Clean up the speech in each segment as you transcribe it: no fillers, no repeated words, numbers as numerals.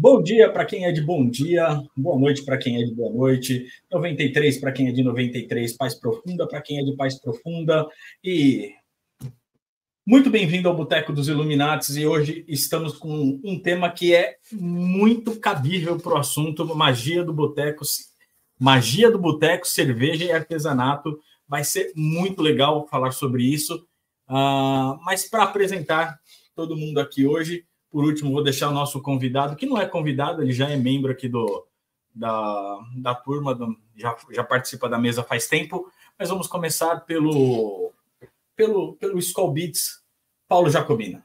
Bom dia para quem é de bom dia, boa noite para quem é de boa noite, 93 para quem é de 93, paz profunda para quem é de paz profunda, e muito bem-vindo ao Boteco dos Illuminatis, e hoje estamos com um tema que é muito cabível para o assunto, magia do boteco, cerveja e artesanato. Vai ser muito legal falar sobre isso, mas para apresentar todo mundo aqui hoje, por último, vou deixar o nosso convidado, que não é convidado, ele já é membro aqui da turma, já participa da mesa faz tempo, mas vamos começar pelo Skol Beats, Paulo Jacobina.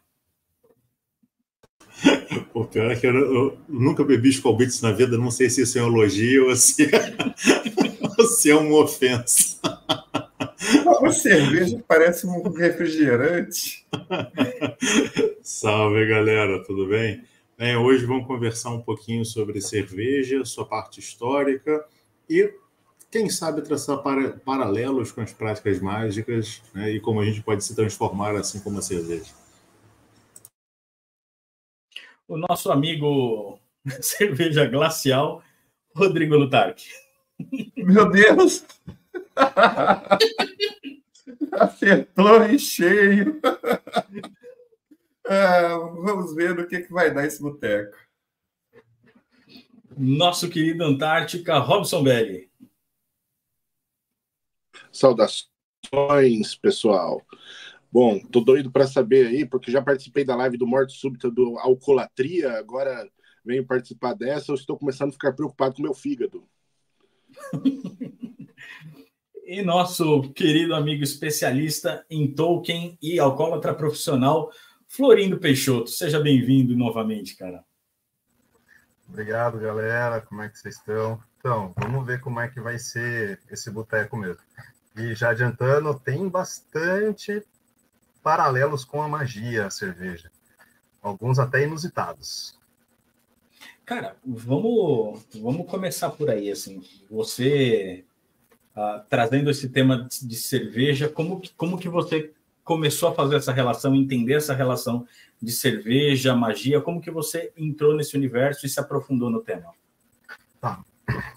O pior é que eu nunca bebi Skol Beats na vida, não sei se isso é um elogio ou se é uma ofensa. Uma cerveja parece um refrigerante. Salve, galera, tudo bem? Hoje vamos conversar um pouquinho sobre cerveja, sua parte histórica e, quem sabe, traçar paralelos com as práticas mágicas, né, e como a gente pode se transformar assim como a cerveja. O nosso amigo cerveja glacial, Rodrigo Lutarque. Meu Deus! Acertou em cheio. Vamos ver no que vai dar esse boteco. Nosso querido Antártica, Robson Belli. Saudações, pessoal. Bom, tô doido para saber aí, porque já participei da live do Morte Súbita do Alcoolatria, agora venho participar dessa, eu estou começando a ficar preocupado com meu fígado. E nosso querido amigo especialista em Tolkien e alcoólatra profissional, Florindo Peixoto. Seja bem-vindo novamente, cara. Obrigado, galera. Como é que vocês estão? Então, vamos ver como é que vai ser esse boteco mesmo. E já adiantando, tem bastante paralelos com a magia, a cerveja. Alguns até inusitados. Cara, vamos começar por aí, assim. Você trazendo esse tema de cerveja, como que você começou a fazer essa relação, entender essa relação de cerveja, magia, como que você entrou nesse universo e se aprofundou no tema? Tá,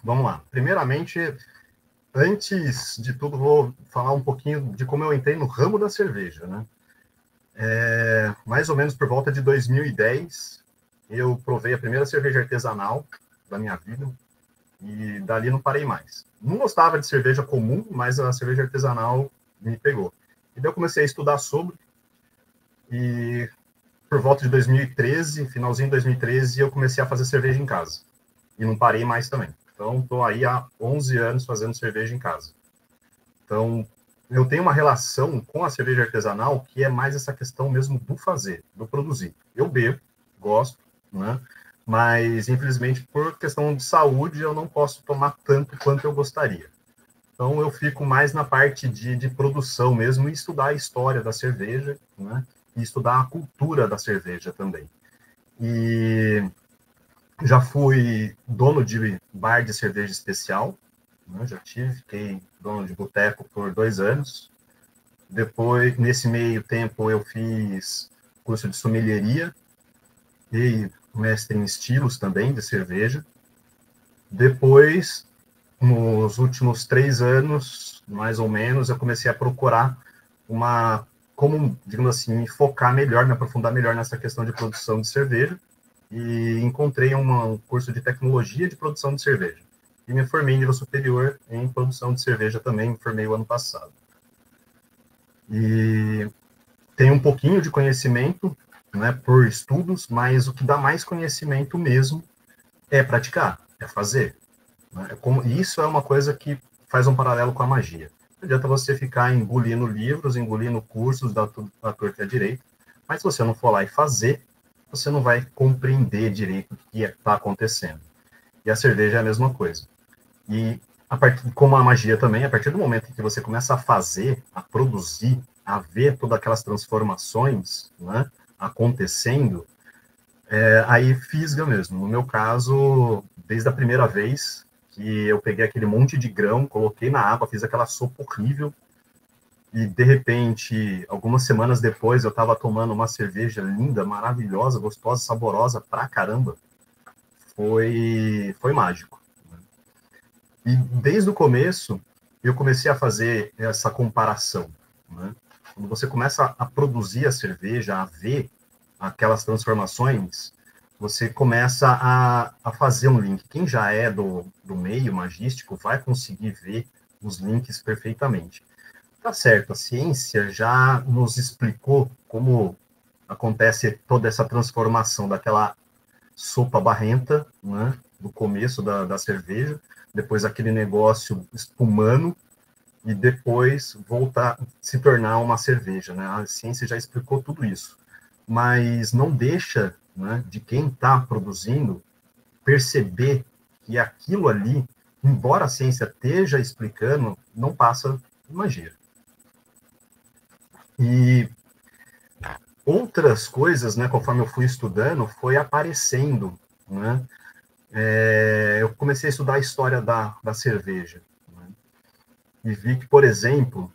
vamos lá. Primeiramente, antes de tudo, vou falar um pouquinho de como eu entrei no ramo da cerveja, né? Mais ou menos por volta de 2010, eu provei a primeira cerveja artesanal da minha vida e dali não parei mais. Não gostava de cerveja comum, mas a cerveja artesanal me pegou. E daí eu comecei a estudar sobre, e por volta de 2013, finalzinho de 2013, eu comecei a fazer cerveja em casa. E não parei mais também. Então, estou aí há 11 anos fazendo cerveja em casa. Então, eu tenho uma relação com a cerveja artesanal que é mais essa questão mesmo do fazer, do produzir. Eu bebo, gosto, né? Mas, infelizmente, por questão de saúde, eu não posso tomar tanto quanto eu gostaria. Então, eu fico mais na parte de produção mesmo e estudar a história da cerveja, né? E estudar a cultura da cerveja também. E já fui dono de bar de cerveja especial, né? Fiquei dono de boteco por 2 anos. Depois, nesse meio tempo, eu fiz curso de sommelieria e mestre em estilos também de cerveja. Depois, nos últimos 3 anos, mais ou menos, eu comecei a procurar como, digamos assim, me focar melhor, me aprofundar melhor nessa questão de produção de cerveja, e encontrei um curso de tecnologia de produção de cerveja. E me formei em nível superior em produção de cerveja também, me formei o ano passado. E tenho um pouquinho de conhecimento, né, por estudos, mas o que dá mais conhecimento mesmo é praticar, é fazer. Isso é uma coisa que faz um paralelo com a magia. Não adianta você ficar engolindo livros, engolindo cursos da torta e à direita, mas se você não for lá e fazer, você não vai compreender direito o que está acontecendo. E a cerveja é a mesma coisa. E, como a magia também, a partir do momento em que você começa a fazer, a produzir, a ver todas aquelas transformações, né, acontecendo, aí fisga mesmo. No meu caso, desde a primeira vez que eu peguei aquele monte de grão, coloquei na água, fiz aquela sopa horrível, e de repente, algumas semanas depois, eu estava tomando uma cerveja linda, maravilhosa, gostosa, saborosa pra caramba. foi mágico. E desde o começo, eu comecei a fazer essa comparação, né? Quando você começa a produzir a cerveja, a ver aquelas transformações, você começa a fazer um link. Quem já é do meio magístico vai conseguir ver os links perfeitamente. Tá certo, a ciência já nos explicou como acontece toda essa transformação daquela sopa barrenta, né, do começo da cerveja, depois aquele negócio espumando, e depois voltar a se tornar uma cerveja, né? A ciência já explicou tudo isso, mas não deixa, né, de quem está produzindo perceber que aquilo ali, embora a ciência esteja explicando, não passa de magia. E outras coisas, né, conforme eu fui estudando, foi aparecendo, né? Eu comecei a estudar a história da cerveja, né? E vi que, por exemplo,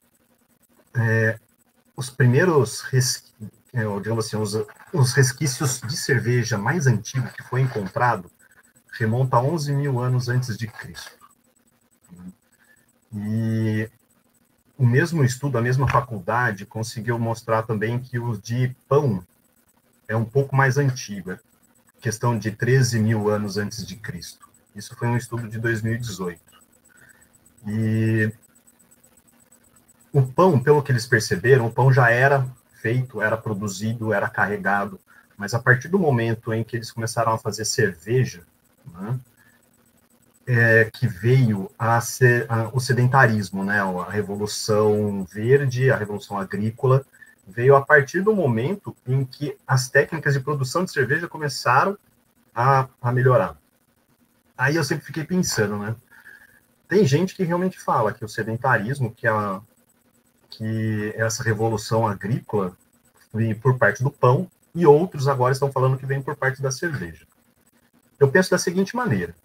os primeiros, digamos assim, os resquícios de cerveja mais antigo que foi encontrado remonta a 11 mil anos antes de Cristo. E o mesmo estudo, a mesma faculdade, conseguiu mostrar também que o de pão é um pouco mais antigo, questão de 13 mil anos antes de Cristo. Isso foi um estudo de 2018. E o pão, pelo que eles perceberam, o pão já era feito, era produzido, era carregado, mas a partir do momento em que eles começaram a fazer cerveja, né, que veio o sedentarismo, né, a Revolução Verde, a Revolução Agrícola, veio a partir do momento em que as técnicas de produção de cerveja começaram a melhorar. Aí eu sempre fiquei pensando, né, tem gente que realmente fala que o sedentarismo, que essa revolução agrícola vem por parte do pão, e outros agora estão falando que vem por parte da cerveja. Eu penso da seguinte maneira: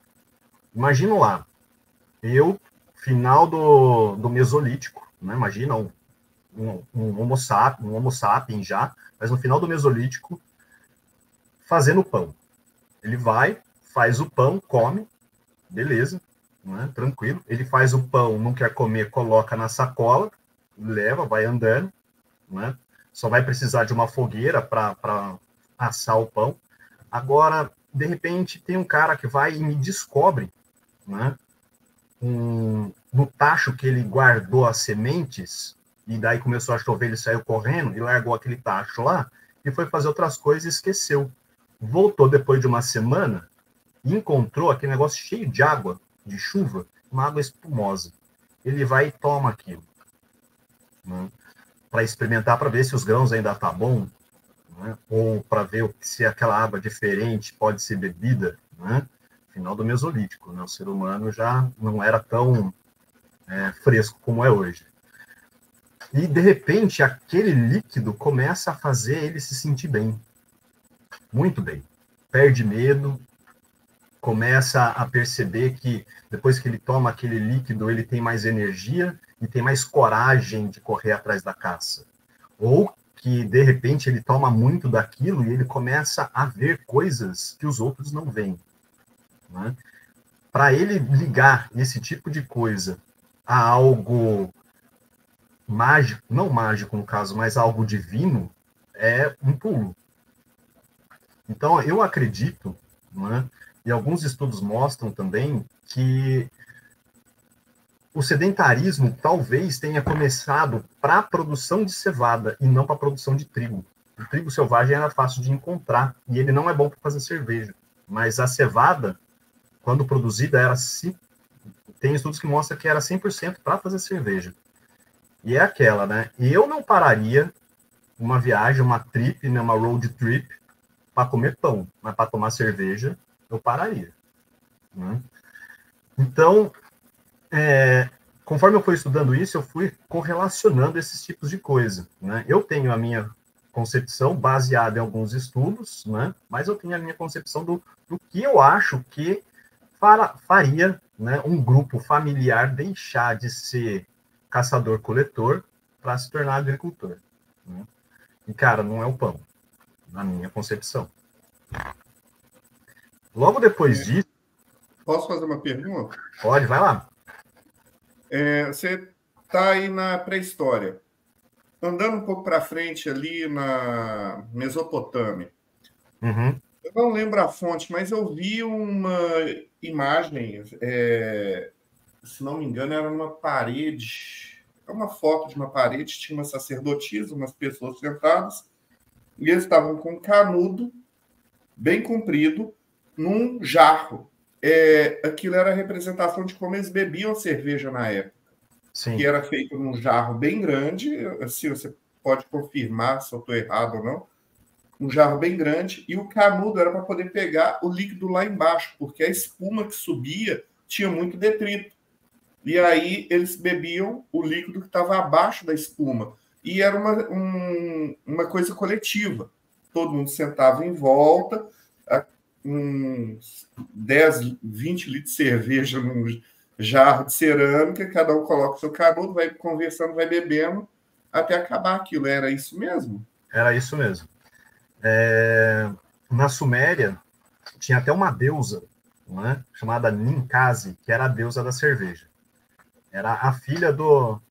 imagina lá, final do Mesolítico, né? Imagina um homo sapiens já, mas no final do Mesolítico, fazendo pão. Ele vai, faz o pão, come, beleza, né? Tranquilo. Ele faz o pão, não quer comer, coloca na sacola, leva, vai andando, né? Só vai precisar de uma fogueira para assar o pão. Agora, de repente, tem um cara que vai e me descobre, né, no tacho que ele guardou as sementes, e daí começou a chover, ele saiu correndo e largou aquele tacho lá, e foi fazer outras coisas e esqueceu. Voltou depois de uma semana e encontrou aquele negócio cheio de água, de chuva, uma água espumosa. Ele vai e toma aquilo, né, para experimentar, para ver se os grãos ainda tá bom, né, ou para ver se aquela água diferente pode ser bebida, né? Final do Mesolítico, né? O ser humano já não era tão fresco como é hoje. E, de repente, aquele líquido começa a fazer ele se sentir bem. Muito bem. Perde medo, começa a perceber que, depois que ele toma aquele líquido, ele tem mais energia e tem mais coragem de correr atrás da caça. Ou que, de repente, ele toma muito daquilo e ele começa a ver coisas que os outros não veem, né? Para ele ligar esse tipo de coisa a algo mágico, não mágico no caso, mas algo divino, é um pulo. Então, eu acredito, né, e alguns estudos mostram também que o sedentarismo talvez tenha começado para a produção de cevada e não para a produção de trigo. O trigo selvagem era fácil de encontrar e ele não é bom para fazer cerveja. Mas a cevada, quando produzida, tem estudos que mostram que era 100% para fazer cerveja. E é aquela, né? Eu não pararia uma viagem, uma trip, né, uma road trip, para comer pão, mas para tomar cerveja, eu pararia, né? Então, conforme eu fui estudando isso, eu fui correlacionando esses tipos de coisa, né? Eu tenho a minha concepção baseada em alguns estudos, né? Mas eu tenho a minha concepção do que eu acho que faria, né, um grupo familiar deixar de ser caçador-coletor para se tornar agricultor, né? E, cara, não é o pão, na minha concepção. Logo depois disso... Posso fazer uma pergunta? Pode, vai lá. Você está aí na pré-história. Andando um pouco para frente ali na Mesopotâmia. Uhum. Eu não lembro a fonte, mas eu vi uma imagem, se não me engano, era numa parede, uma foto de uma parede, tinha uma sacerdotisa, umas pessoas sentadas, e eles estavam com um canudo bem comprido num jarro. Aquilo era a representação de como eles bebiam cerveja na época. Sim. Que era feito num jarro bem grande, assim, você pode confirmar se eu estou errado ou não, um jarro bem grande, e o canudo era para poder pegar o líquido lá embaixo, porque a espuma que subia tinha muito detrito. E aí eles bebiam o líquido que estava abaixo da espuma. E era uma coisa coletiva. Todo mundo sentava em volta, uns 10, 20 litros de cerveja num jarro de cerâmica, cada um coloca o seu canudo, vai conversando, vai bebendo, até acabar aquilo. Era isso mesmo? Era isso mesmo. Na Suméria, tinha até uma deusa, né, chamada Ninkasi, que era a deusa da cerveja. Era a filha do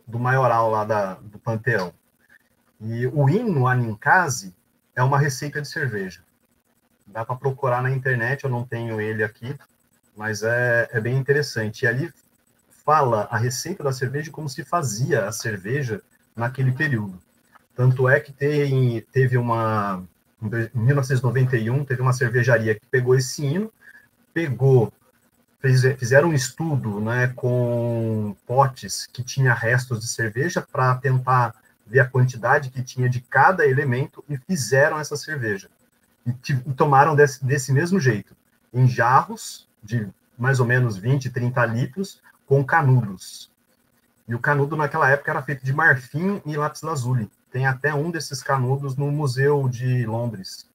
maioral lá do panteão. E o hino a Ninkasi é uma receita de cerveja. Dá para procurar na internet, eu não tenho ele aqui, mas é bem interessante. E ali fala a receita da cerveja e como se fazia a cerveja naquele período. Tanto é que teve em 1991, teve uma cervejaria que pegou esse hino, fizeram um estudo, né, com potes que tinha restos de cerveja para tentar ver a quantidade que tinha de cada elemento e fizeram essa cerveja. E tomaram desse mesmo jeito, em jarros de mais ou menos 20, 30 litros, com canudos. E o canudo naquela época era feito de marfim e lápis-lazuli. Tem até um desses canudos no Museu de Londres.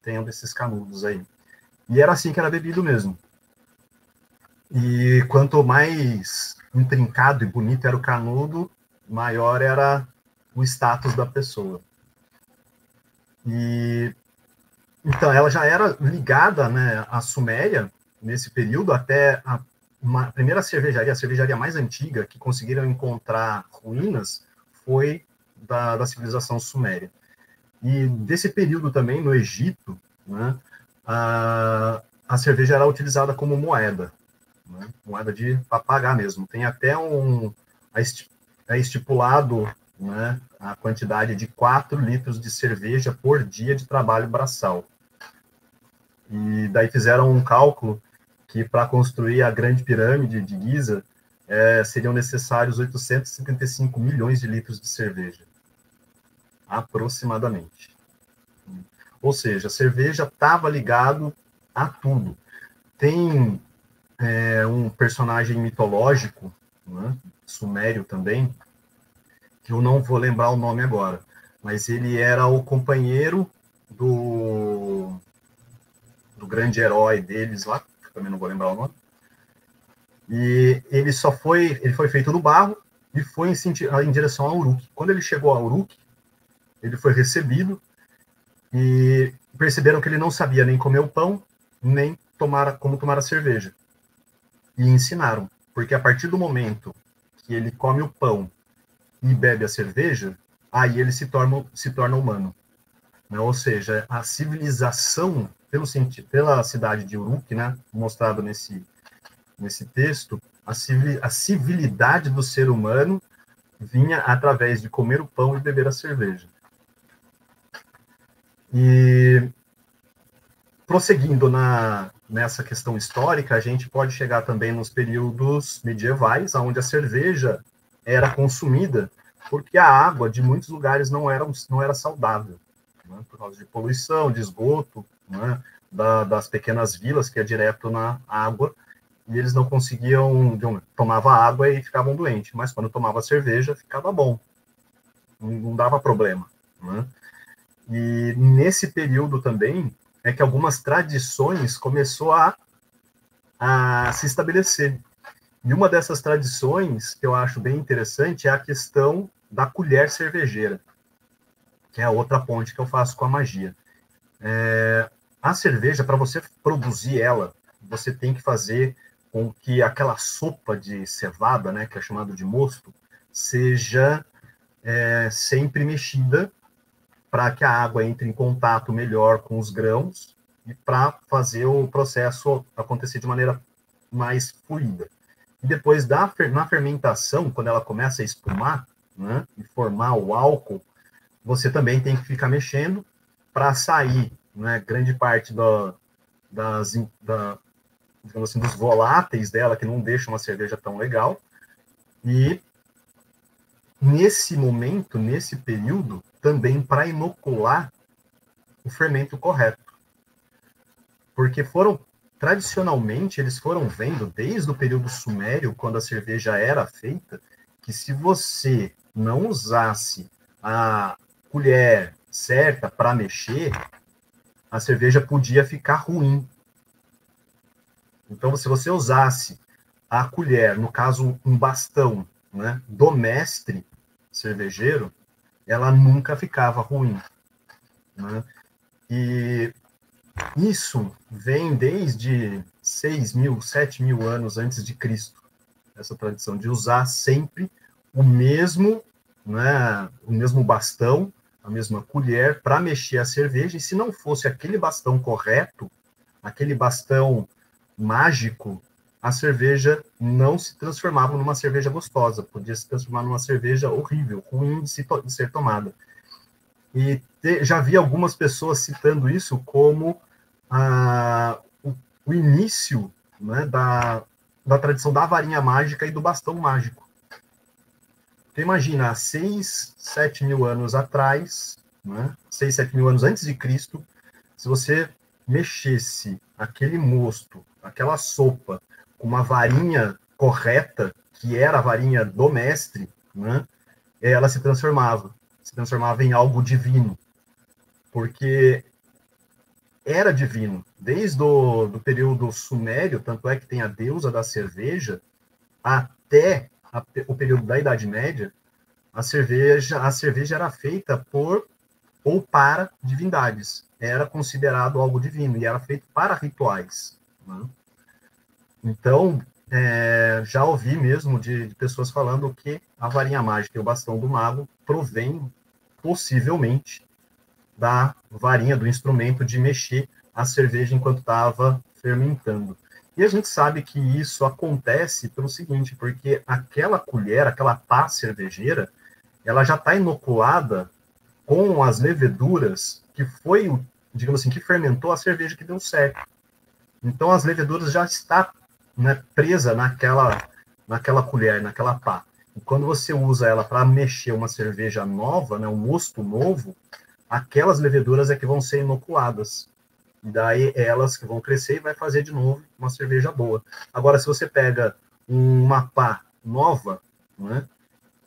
Tem um desses canudos aí. E era assim que era bebido mesmo. E quanto mais intrincado e bonito era o canudo, maior era o status da pessoa. Então, ela já era ligada, né, à Suméria, nesse período, até a primeira cervejaria, a cervejaria mais antiga, que conseguiram encontrar ruínas, foi da civilização suméria. E desse período também, no Egito, né, a cerveja era utilizada como moeda, né, moeda para pagar mesmo. Tem até estipulado, né, a quantidade de 4 litros de cerveja por dia de trabalho braçal. E daí fizeram um cálculo que para construir a Grande Pirâmide de Giza seriam necessários 875 milhões de litros de cerveja, aproximadamente. Ou seja, a cerveja estava ligado a tudo. Tem um personagem mitológico, né, sumério também, que eu não vou lembrar o nome agora, mas ele era o companheiro do grande herói deles lá, que também não vou lembrar o nome, e ele foi feito no barro e foi em direção a Uruk. Quando ele chegou a Uruk, ele foi recebido e perceberam que ele não sabia nem comer o pão, nem como tomar a cerveja. E ensinaram, porque a partir do momento que ele come o pão e bebe a cerveja, aí ele se torna humano. Né? Ou seja, a civilização, pela cidade de Uruk, né, mostrado nesse texto, a civilidade do ser humano vinha através de comer o pão e beber a cerveja. E prosseguindo nessa questão histórica, a gente pode chegar também nos períodos medievais, onde a cerveja era consumida porque a água de muitos lugares não era saudável, né, por causa de poluição, de esgoto, né, das pequenas vilas, que é direto na água, e eles não conseguiam, tomava água e ficavam doentes, mas quando tomava cerveja, ficava bom, não dava problema, né? E nesse período também é que algumas tradições começou a se estabelecer. E uma dessas tradições que eu acho bem interessante é a questão da colher cervejeira, que é a outra ponte que eu faço com a magia. a cerveja, para você produzir ela, você tem que fazer com que aquela sopa de cevada, né, que é chamado de mosto, seja sempre mexida para que a água entre em contato melhor com os grãos e para fazer o processo acontecer de maneira mais fluida. E depois, na fermentação, quando ela começa a espumar, né, e formar o álcool, você também tem que ficar mexendo para sair, né, grande parte digamos assim, dos voláteis dela, que não deixam uma cerveja tão legal. E nesse momento, nesse período, também para inocular o fermento correto. Porque tradicionalmente, eles foram vendo, desde o período sumério, quando a cerveja era feita, que se você não usasse a colher certa para mexer, a cerveja podia ficar ruim. Então, se você usasse a colher, no caso, um bastão, né, do mestre cervejeiro, ela nunca ficava ruim, né? E isso vem desde 6.000, 7.000 anos antes de Cristo, essa tradição de usar sempre o mesmo, né, o mesmo bastão, a mesma colher para mexer a cerveja, e se não fosse aquele bastão correto, aquele bastão mágico, a cerveja não se transformava numa cerveja gostosa, podia se transformar numa cerveja horrível, ruim de ser tomada. E já vi algumas pessoas citando isso como o início, né, da tradição da varinha mágica e do bastão mágico. Então, imagina, há 6, 7 mil anos atrás, né, 6, 7 mil anos antes de Cristo, se você mexesse aquele mosto, aquela sopa, com uma varinha correta, que era a varinha do mestre, né, ela se transformava em algo divino, porque era divino. Desde o período sumério, tanto é que tem a deusa da cerveja, até o período da Idade Média, a cerveja era feita por ou para divindades. Era considerado algo divino e era feito para rituais, né? Então, já ouvi mesmo de pessoas falando que a varinha mágica e o bastão do mago provém, possivelmente, da varinha, do instrumento de mexer a cerveja enquanto estava fermentando. E a gente sabe que isso acontece pelo seguinte, porque aquela colher, aquela pá cervejeira, ela já está inoculada com as leveduras que foi, digamos assim, que fermentou a cerveja que deu certo. Então, as leveduras já estão, né, presa naquela colher, naquela pá. E quando você usa ela para mexer uma cerveja nova, né, um mosto novo, aquelas leveduras é que vão ser inoculadas. E daí elas que vão crescer e vai fazer de novo uma cerveja boa. Agora, se você pega uma pá nova, né,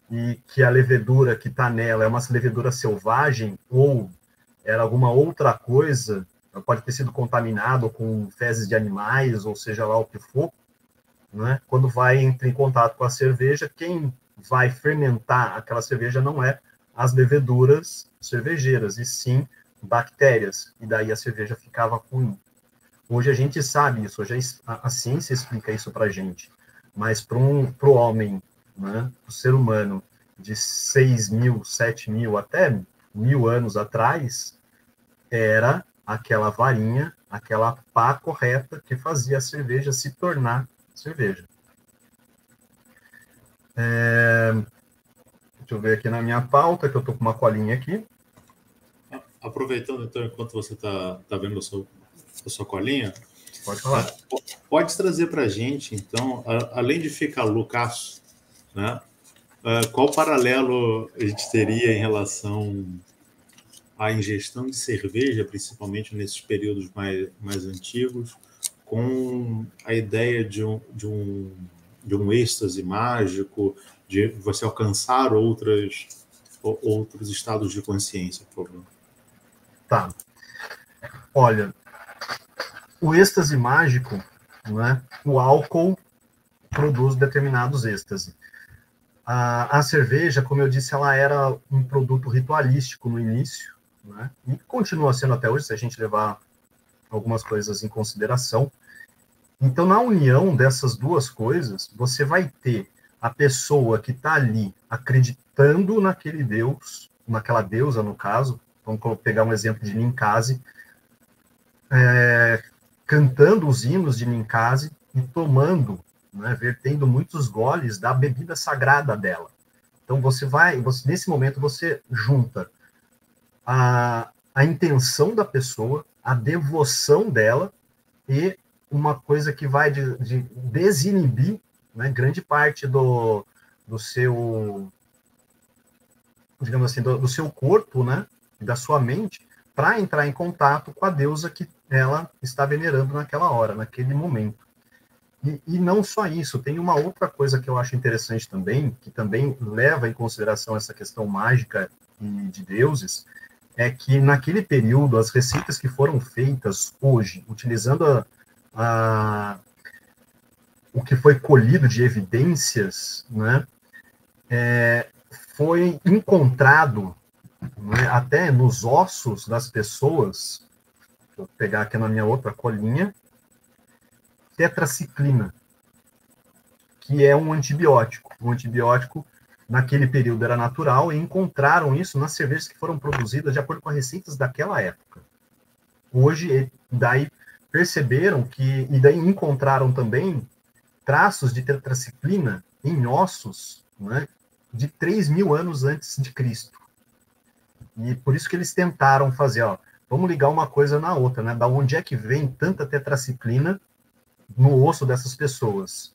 e que a levedura que está nela é uma levedura selvagem ou era alguma outra coisa, pode ter sido contaminado com fezes de animais, ou seja lá o que for, né? Quando vai entrar em contato com a cerveja, quem vai fermentar aquela cerveja não é as leveduras cervejeiras, e sim bactérias, e daí a cerveja ficava ruim. Hoje a gente sabe isso, hoje a ciência explica isso para a gente, mas para o homem, né, o ser humano de 6.000, 7.000, até 1.000 anos atrás, era aquela varinha, aquela pá correta que fazia a cerveja se tornar cerveja. Deixa eu ver aqui na minha pauta, que eu estou com uma colinha aqui. Aproveitando, então, enquanto você está vendo a sua colinha, pode falar. Pode trazer para a gente, então, além de ficar loucaço, né, qual paralelo a gente teria em relação à ingestão de cerveja, principalmente nesses períodos mais antigos, com a ideia de um êxtase mágico, de você alcançar outros estados de consciência, por favor? Tá. Olha, o êxtase mágico, né, o álcool produz determinados êxtases. A cerveja, como eu disse, ela era um produto ritualístico no início, né, e continua sendo até hoje, se a gente levar algumas coisas em consideração. Então, na união dessas duas coisas, você vai ter a pessoa que está ali acreditando naquele Deus, naquela deusa, no caso, vamos pegar um exemplo de Ninkasi, cantando os hinos de Ninkasi e tomando, né, vertendo muitos goles da bebida sagrada dela. Então, nesse momento, você junta a intenção da pessoa, a devoção dela e uma coisa que vai de desinibir, né, grande parte do seu, digamos assim, do seu corpo, né, e da sua mente, para entrar em contato com a deusa que ela está venerando naquela hora, naquele momento. E não só isso, tem uma outra coisa que eu acho interessante também, que também leva em consideração essa questão mágica e de deuses, é que naquele período, as receitas que foram feitas hoje, utilizando o que foi colhido de evidências, né, foi encontrado, né, até nos ossos das pessoas. Vou pegar aqui na minha outra colinha, tetraciclina, que é um antibiótico. Um antibiótico, naquele período, era natural, e encontraram isso nas cervejas que foram produzidas de acordo com as receitas daquela época. Hoje, daí perceberam que, e daí encontraram também traços de tetraciclina em ossos, né, de 3.000 anos antes de Cristo. E por isso que eles tentaram fazer, vamos ligar uma coisa na outra, né? Da onde é que vem tanta tetraciclina no osso dessas pessoas?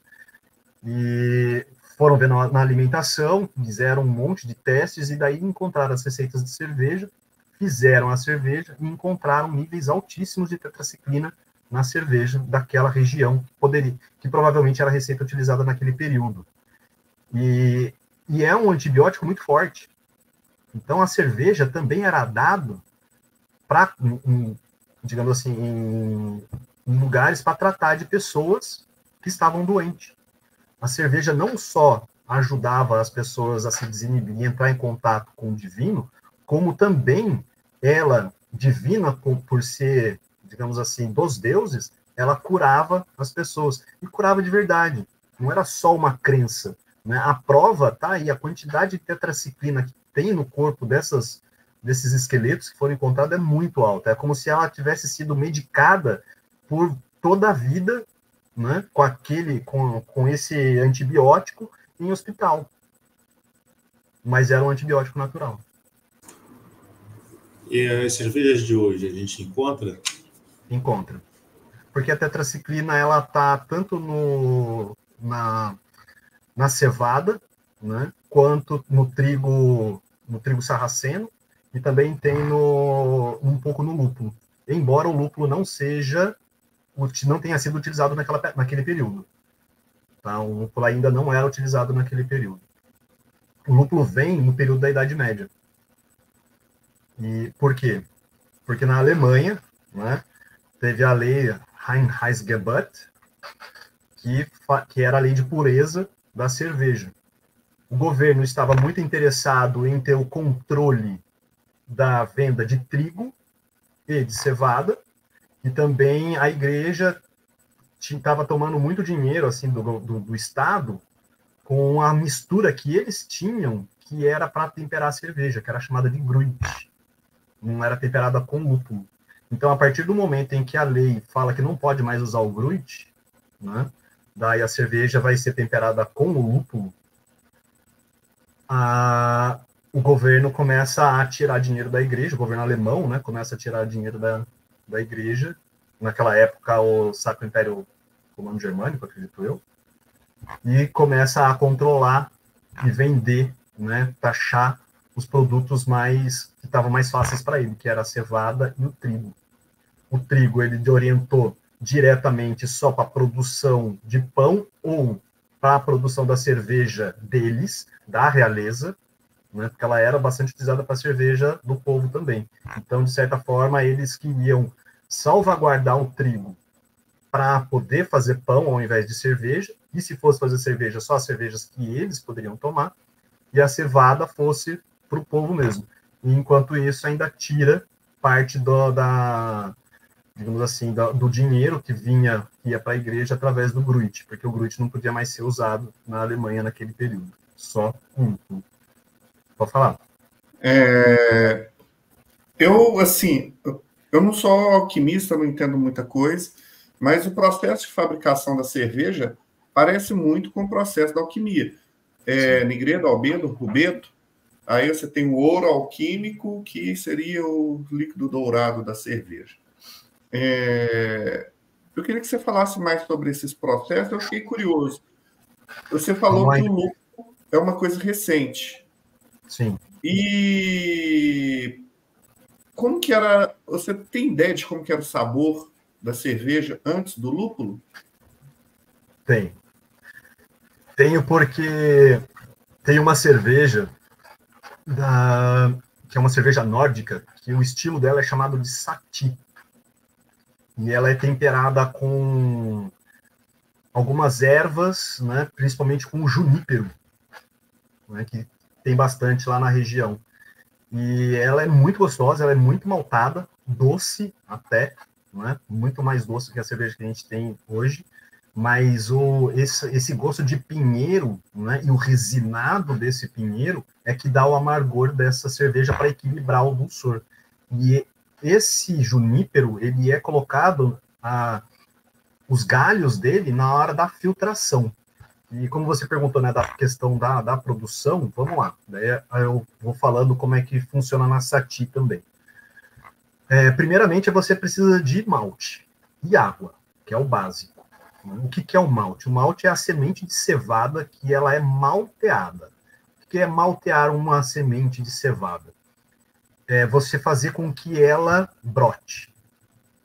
E foram ver na alimentação, fizeram um monte de testes e daí encontraram as receitas de cerveja, fizeram a cerveja e encontraram níveis altíssimos de tetraciclina na cerveja daquela região, que provavelmente era a receita utilizada naquele período. E é um antibiótico muito forte. Então, a cerveja também era dado para, digamos assim, em lugares para tratar de pessoas que estavam doentes. A cerveja não só ajudava as pessoas a se desinibir e entrar em contato com o divino, como também ela, divina por ser, digamos assim, dos deuses, ela curava as pessoas. E curava de verdade. Não era só uma crença, né? A prova está aí, a quantidade de tetraciclina que tem no corpo desses esqueletos que foram encontrados é muito alta. É como se ela tivesse sido medicada por toda a vida, né, com esse antibiótico em hospital. Mas era um antibiótico natural. E as cervejas de hoje a gente encontra? Encontra. Porque a tetraciclina, ela está tanto na cevada, né, quanto no trigo sarraceno, e também tem um pouco no lúpulo. Embora o lúpulo não tenha sido utilizado naquele período. Tá? O lúpulo ainda não era utilizado naquele período. O lúpulo vem no período da Idade Média. E por quê? Porque na Alemanha, né, teve a lei Reinheitsgebot, que era a lei de pureza da cerveja. O governo estava muito interessado em ter o controle da venda de trigo e de cevada, e também a igreja estava tomando muito dinheiro assim do Estado com a mistura que eles tinham, que era para temperar a cerveja, que era chamada de gruit. Não era temperada com lúpulo. Então, a partir do momento em que a lei fala que não pode mais usar o gruit, né, daí a cerveja vai ser temperada com o lúpulo, o governo começa a tirar dinheiro da igreja, o governo alemão, né, começa a tirar dinheiro da igreja. Naquela época, o Sacro Império Romano Germânico, acredito eu, e começa a controlar e vender, né, taxar os produtos que estavam mais fáceis para ele, que era a cevada e o trigo. O trigo ele orientou diretamente só para a produção de pão ou para a produção da cerveja deles, da realeza, né, porque ela era bastante utilizada para a cerveja do povo também. Então, de certa forma, eles queriam salvaguardar o trigo para poder fazer pão ao invés de cerveja, e se fosse fazer cerveja, só as cervejas que eles poderiam tomar, e a cevada fosse para o povo mesmo. E, enquanto isso, ainda tira parte digamos assim, do dinheiro que ia para a igreja através do Gruit, porque o Gruit não podia mais ser usado na Alemanha naquele período. Só um. Pode falar. Eu não sou alquimista, não entendo muita coisa, mas o processo de fabricação da cerveja parece muito com o processo da alquimia. Nigredo, albedo, rubeto, aí você tem o ouro alquímico, que seria o líquido dourado da cerveja. Eu queria que você falasse mais sobre esses processos, eu fiquei curioso. Você falou que o lúpulo é uma coisa recente. Sim. E como que era... Você tem ideia de como que era o sabor da cerveja antes do lúpulo? Tenho porque tem uma cerveja que é uma cerveja nórdica, que o estilo dela é chamado de sati. E ela é temperada com algumas ervas, né, principalmente com o junípero, né, que tem bastante lá na região. E ela é muito gostosa, ela é muito maltada, doce até, né, muito mais doce que a cerveja que a gente tem hoje, mas esse gosto de pinheiro, né, e o resinado desse pinheiro é que dá o amargor dessa cerveja para equilibrar o dulçor. E esse junípero, ele é colocado, os galhos dele, na hora da filtração. E como você perguntou, né, da questão da produção, vamos lá. Daí eu vou falando como é que funciona na Sati também. Primeiramente, você precisa de malte e água, que é o básico. O que é o malte? O malte é a semente de cevada que ela é malteada. O que é maltear uma semente de cevada? É você fazer com que ela brote.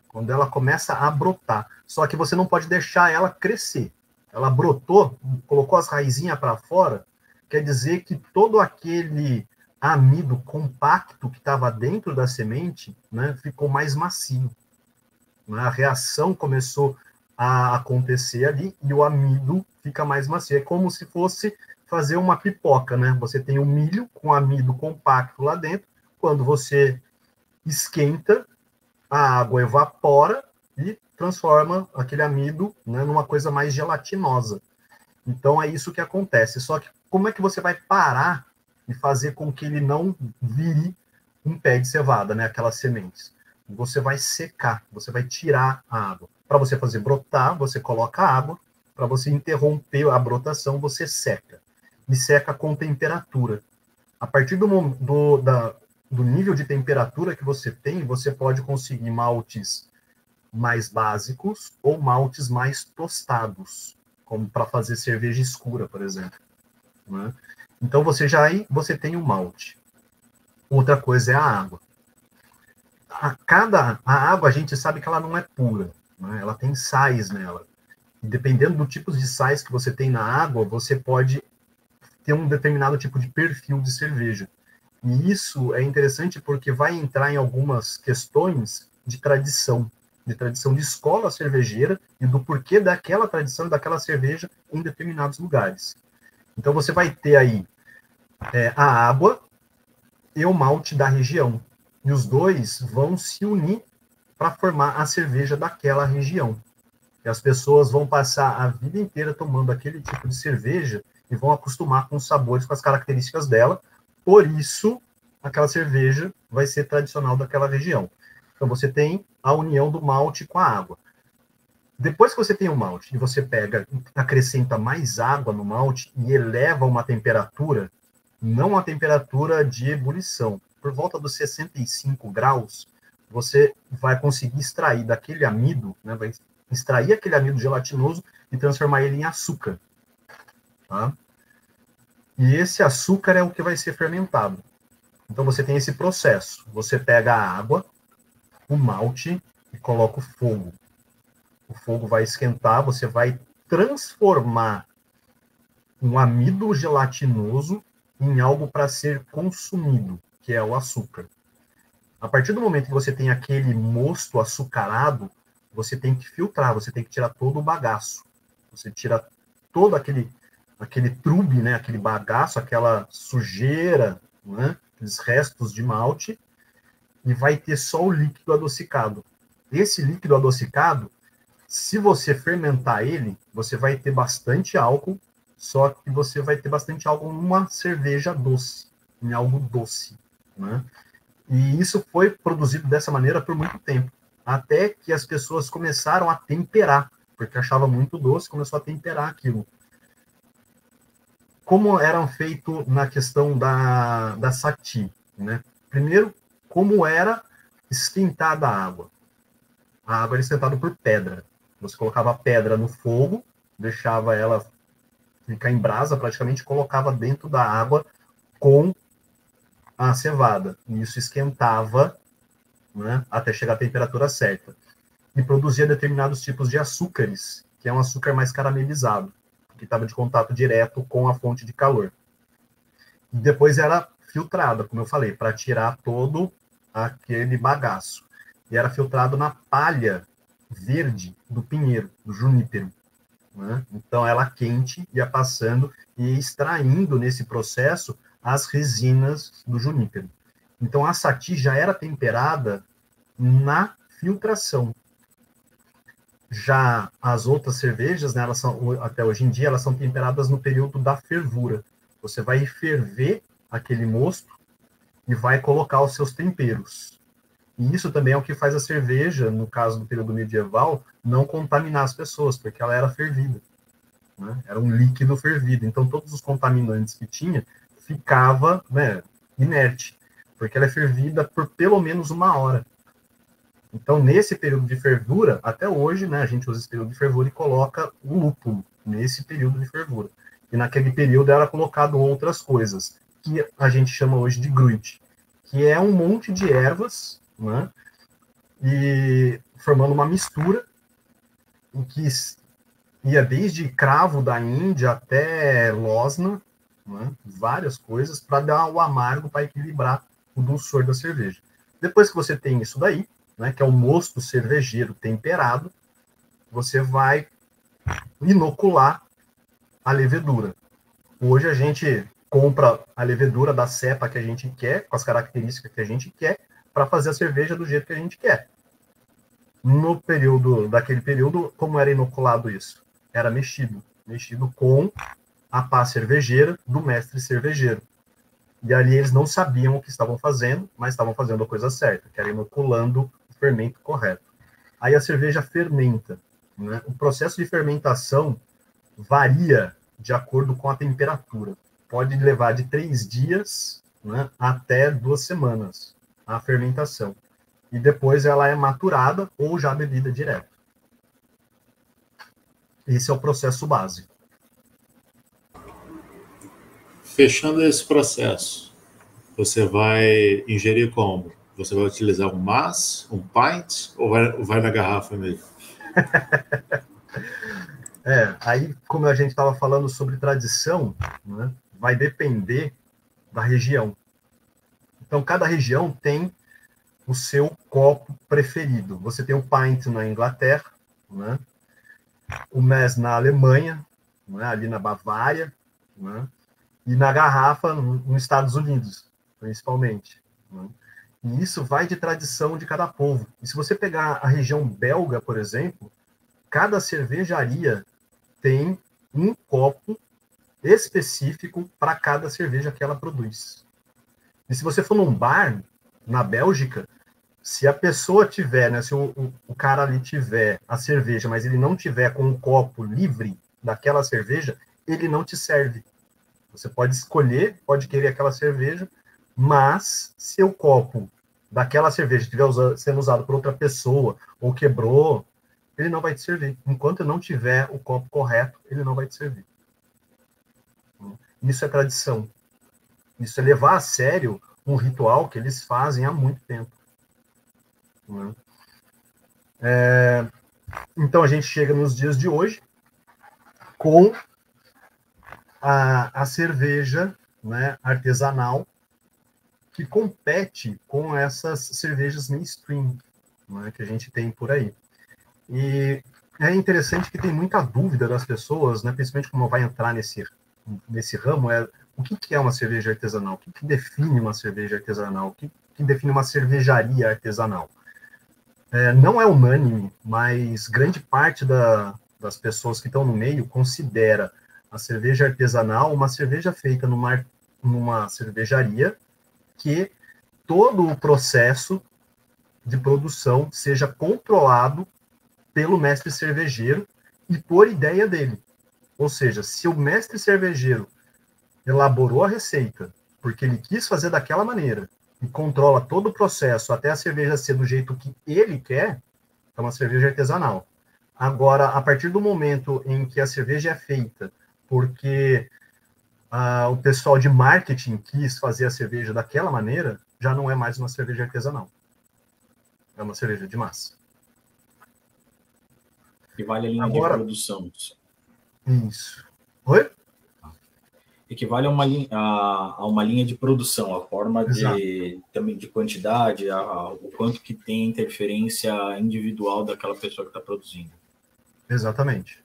Quando ela começa a brotar. Só que você não pode deixar ela crescer. Ela brotou, colocou as raizinhas para fora, quer dizer que todo aquele amido compacto que estava dentro da semente, né, ficou mais macio. A reação começou a acontecer ali e o amido fica mais macio. É como se fosse fazer uma pipoca, né? Você tem o milho com amido compacto lá dentro. Quando você esquenta, a água evapora e transforma aquele amido, né, numa coisa mais gelatinosa. Então é isso que acontece. Só que como é que você vai parar e fazer com que ele não vire um pé de cevada, né, aquelas sementes? Você vai secar, você vai tirar a água. Para você fazer brotar, você coloca água. Para você interromper a brotação, você seca. E seca com temperatura. A partir do nível de temperatura que você tem, você pode conseguir maltes mais básicos ou maltes mais tostados, como para fazer cerveja escura, por exemplo. Né? Então, você tem o malte. Outra coisa é a água. A água, a gente sabe que ela não é pura, né? Ela tem sais nela. E dependendo do tipo de sais que você tem na água, você pode ter um determinado tipo de perfil de cerveja. E isso é interessante porque vai entrar em algumas questões de tradição de escola cervejeira e do porquê daquela tradição e daquela cerveja em determinados lugares. Então você vai ter aí a água e o malte da região. E os dois vão se unir para formar a cerveja daquela região. E as pessoas vão passar a vida inteira tomando aquele tipo de cerveja e vão acostumar com os sabores, com as características dela. Por isso, aquela cerveja vai ser tradicional daquela região. Então, você tem a união do malte com a água. Depois que você tem o malte e você acrescenta mais água no malte e eleva uma temperatura, não uma temperatura de ebulição, por volta dos 65 graus, você vai conseguir extrair daquele amido, né, vai extrair aquele amido gelatinoso e transformar ele em açúcar. Tá? E esse açúcar é o que vai ser fermentado. Então você tem esse processo. Você pega a água, o malte e coloca o fogo. O fogo vai esquentar, você vai transformar um amido gelatinoso em algo para ser consumido, que é o açúcar. A partir do momento que você tem aquele mosto açucarado, você tem que filtrar, você tem que tirar todo o bagaço. Você tira todo aquele trube, né, aquele bagaço, aquela sujeira, né, aqueles restos de malte, e vai ter só o líquido adocicado. esse líquido adocicado, se você fermentar ele, você vai ter bastante álcool, só que você vai ter bastante álcool numa cerveja doce, em algo doce, né? E isso foi produzido dessa maneira por muito tempo, até que as pessoas começaram a temperar, porque achava muito doce, começou a temperar aquilo. Como eram feito na questão da sati, né? Primeiro, como era esquentada a água. A água era esquentada por pedra. Você colocava a pedra no fogo, deixava ela ficar em brasa, praticamente colocava dentro da água com a cevada. E isso esquentava, né, até chegar à temperatura certa. E produzia determinados tipos de açúcares, que é um açúcar mais caramelizado, que estava de contato direto com a fonte de calor. E depois era filtrada, como eu falei, para tirar todo aquele bagaço. E era filtrado na palha verde do pinheiro, do junípero, né? Então ela quente ia passando e extraindo nesse processo as resinas do junípero. Então a sati já era temperada na filtração. Já as outras cervejas, né, elas são, até hoje em dia, elas são temperadas no período da fervura. Você vai ferver aquele mosto e vai colocar os seus temperos. E isso também é o que faz a cerveja, no caso do período medieval, não contaminar as pessoas, porque ela era fervida, né? Era um líquido fervido. Então, todos os contaminantes que tinha ficava, né, inerte, porque ela é fervida por pelo menos 1 hora. Então, nesse período de fervura, até hoje, né, a gente usa esse período de fervura e coloca o lúpulo nesse período de fervura. E naquele período era colocado outras coisas, que a gente chama hoje de gruit, que é um monte de ervas, né, e formando uma mistura em que ia desde cravo da Índia até losna, né, várias coisas, para dar o amargo, para equilibrar o dulçor da cerveja. Depois que você tem isso daí, né, que é o mosto cervejeiro temperado, você vai inocular a levedura. Hoje a gente compra a levedura da cepa que a gente quer, com as características que a gente quer, para fazer a cerveja do jeito que a gente quer. Daquele período, como era inoculado isso? Era mexido com a pá cervejeira do mestre cervejeiro. E ali eles não sabiam o que estavam fazendo, mas estavam fazendo a coisa certa, que era inoculando o fermento correto. Aí a cerveja fermenta, né? O processo de fermentação varia de acordo com a temperatura. Pode levar de 3 dias, né, até 2 semanas a fermentação. E depois ela é maturada ou já bebida direto. Esse é o processo básico. Fechando esse processo, você vai ingerir como? Você vai utilizar um mass, um pint, ou vai na garrafa mesmo? Aí, como a gente estava falando sobre tradição, né, vai depender da região. Então, cada região tem o seu copo preferido. Você tem o pint na Inglaterra, né, o mass na Alemanha, né, ali na Bavária, né, e na garrafa nos Estados Unidos, principalmente, né? E isso vai de tradição de cada povo. E se você pegar a região belga, por exemplo, cada cervejaria tem um copo específico para cada cerveja que ela produz. E se você for num bar, na Bélgica, se a pessoa tiver, né, se o cara ali tiver a cerveja, mas ele não tiver com um copo livre daquela cerveja, ele não te serve. Você pode escolher, pode querer aquela cerveja, mas se o copo daquela cerveja estiver sendo usado por outra pessoa ou quebrou, ele não vai te servir. Enquanto não tiver o copo correto, ele não vai te servir. Isso é tradição. Isso é levar a sério um ritual que eles fazem há muito tempo. Então a gente chega nos dias de hoje com a cerveja, né, artesanal, que compete com essas cervejas mainstream, né, que a gente tem por aí. E é interessante que tem muita dúvida das pessoas, né, principalmente como vai entrar nesse ramo, o que é uma cerveja artesanal? O que define uma cerveja artesanal? O que define uma cervejaria artesanal? não é unânime, mas grande parte das pessoas que estão no meio considera a cerveja artesanal uma cerveja feita numa cervejaria, que todo o processo de produção seja controlado pelo mestre cervejeiro e por ideia dele. Ou seja, se o mestre cervejeiro elaborou a receita porque ele quis fazer daquela maneira e controla todo o processo até a cerveja ser do jeito que ele quer, é uma cerveja artesanal. Agora, a partir do momento em que a cerveja é feita porque o pessoal de marketing quis fazer a cerveja daquela maneira, já não é mais uma cerveja artesanal. É uma cerveja de massa. Equivale a linha de produção. Isso. Oi? Equivale a uma linha de produção, a forma também de quantidade, o quanto que tem interferência individual daquela pessoa que está produzindo. Exatamente.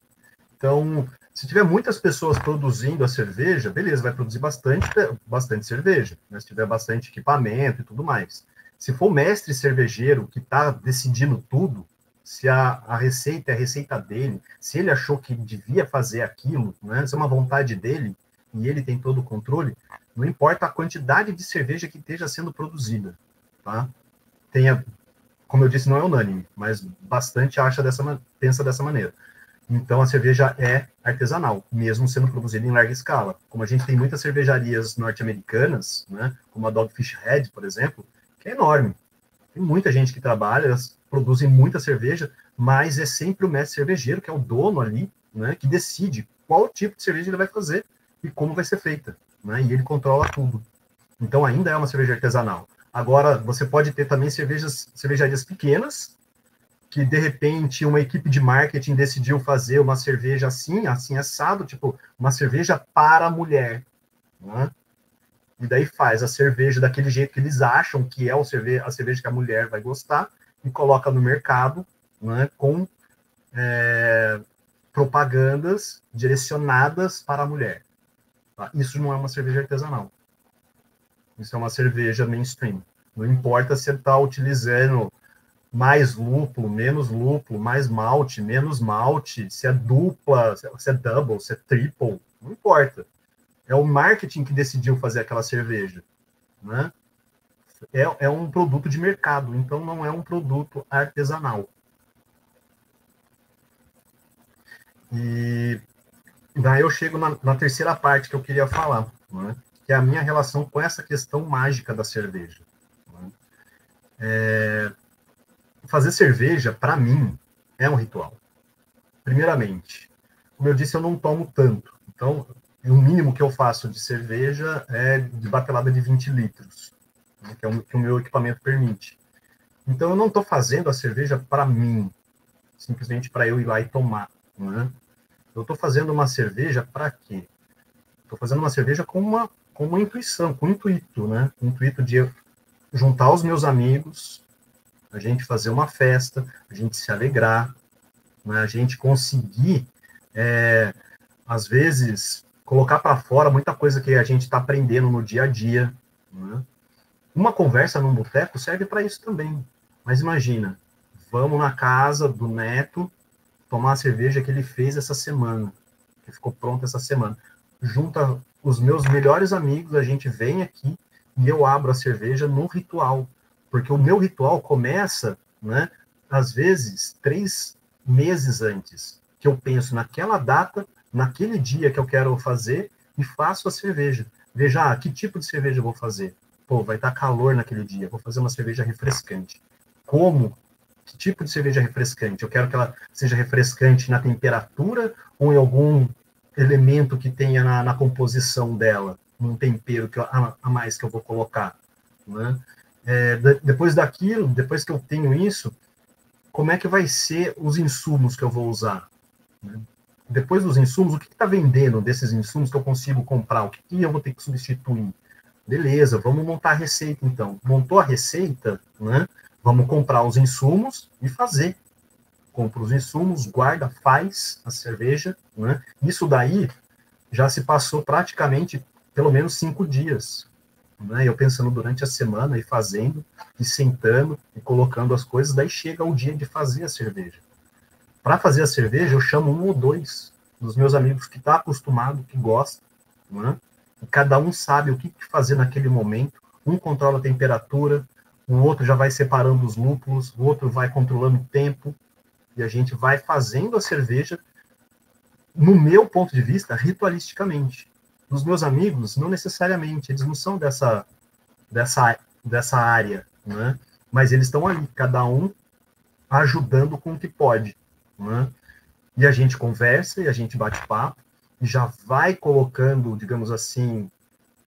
Então, se tiver muitas pessoas produzindo a cerveja, beleza, vai produzir bastante cerveja, né? Se tiver bastante equipamento e tudo mais. Se for o mestre cervejeiro que está decidindo tudo, se a receita é a receita dele, se ele achou que devia fazer aquilo, né? Se é uma vontade dele e ele tem todo o controle, não importa a quantidade de cerveja que esteja sendo produzida, tá? Como eu disse, não é unânime, mas bastante pensa dessa maneira. Então, a cerveja é artesanal, mesmo sendo produzida em larga escala. Como a gente tem muitas cervejarias norte-americanas, né, como a Dogfish Head, por exemplo, que é enorme. Tem muita gente que trabalha, elas produzem muita cerveja, mas é sempre o mestre cervejeiro, que é o dono ali, né, que decide qual tipo de cerveja ele vai fazer e como vai ser feita, né, e ele controla tudo. Então, ainda é uma cerveja artesanal. Agora, você pode ter também cervejarias pequenas, que de repente uma equipe de marketing decidiu fazer uma cerveja assim assado, tipo, uma cerveja para a mulher, né? E daí faz a cerveja daquele jeito que eles acham que é a cerveja que a mulher vai gostar e coloca no mercado, né, com propagandas direcionadas para a mulher. Tá? Isso não é uma cerveja artesanal. Isso é uma cerveja mainstream. Não importa se você está utilizando mais lúpulo, menos lúpulo, mais malte, menos malte, se é dupla, se é double, se é triple, não importa. É o marketing que decidiu fazer aquela cerveja, né? É um produto de mercado, então não é um produto artesanal. E daí eu chego na terceira parte que eu queria falar, né? Que é a minha relação com essa questão mágica da cerveja. Né? Fazer cerveja, para mim, é um ritual. Primeiramente, como eu disse, eu não tomo tanto. Então, o mínimo que eu faço de cerveja é de batelada de 20 litros, né, que é o que o meu equipamento permite. Então, eu não estou fazendo a cerveja para mim, simplesmente para eu ir lá e tomar. Né? Eu estou fazendo uma cerveja para quê? Estou fazendo uma cerveja com uma intuição, com um intuito, né? Um intuito de juntar os meus amigos, a gente fazer uma festa, a gente se alegrar, né? A gente conseguir, às vezes, colocar para fora muita coisa que a gente está aprendendo no dia a dia. Né? Uma conversa num boteco serve para isso também. Mas imagina, vamos na casa do Neto tomar a cerveja que ele fez essa semana, que ficou pronta essa semana. Junta os meus melhores amigos, a gente vem aqui e eu abro a cerveja no ritual. Porque o meu ritual começa, né, às vezes, 3 meses antes, que eu penso naquela data, naquele dia que eu quero fazer e faço a cerveja. Veja, que tipo de cerveja eu vou fazer? Pô, vai estar calor naquele dia, vou fazer uma cerveja refrescante. Como? Que tipo de cerveja refrescante? Eu quero que ela seja refrescante na temperatura ou em algum elemento que tenha na composição dela, um tempero a mais que eu vou colocar, né? Depois daquilo, depois que eu tenho isso, como é que vai ser os insumos que eu vou usar? Né? Depois dos insumos, o que está vendendo desses insumos que eu consigo comprar? O que eu vou ter que substituir? Beleza, vamos montar a receita, então. Montou a receita, né? Vamos comprar os insumos e fazer. Compra os insumos, guarda, faz a cerveja, né? Isso daí já se passou praticamente pelo menos 5 dias. né? Eu pensando durante a semana e fazendo, e sentando, e colocando as coisas, daí chega o dia de fazer a cerveja. Para fazer a cerveja, eu chamo 1 ou 2 dos meus amigos que tá acostumado, que gosta, né? E cada um sabe o que fazer naquele momento. Um controla a temperatura, o outro já vai separando os lúpulos, o outro vai controlando o tempo, e a gente vai fazendo a cerveja, no meu ponto de vista, ritualisticamente. Os meus amigos, não necessariamente, eles não são dessa área, né? Mas eles estão ali, cada um ajudando com o que pode, né? E a gente conversa, e a gente bate papo, e já vai colocando, digamos assim,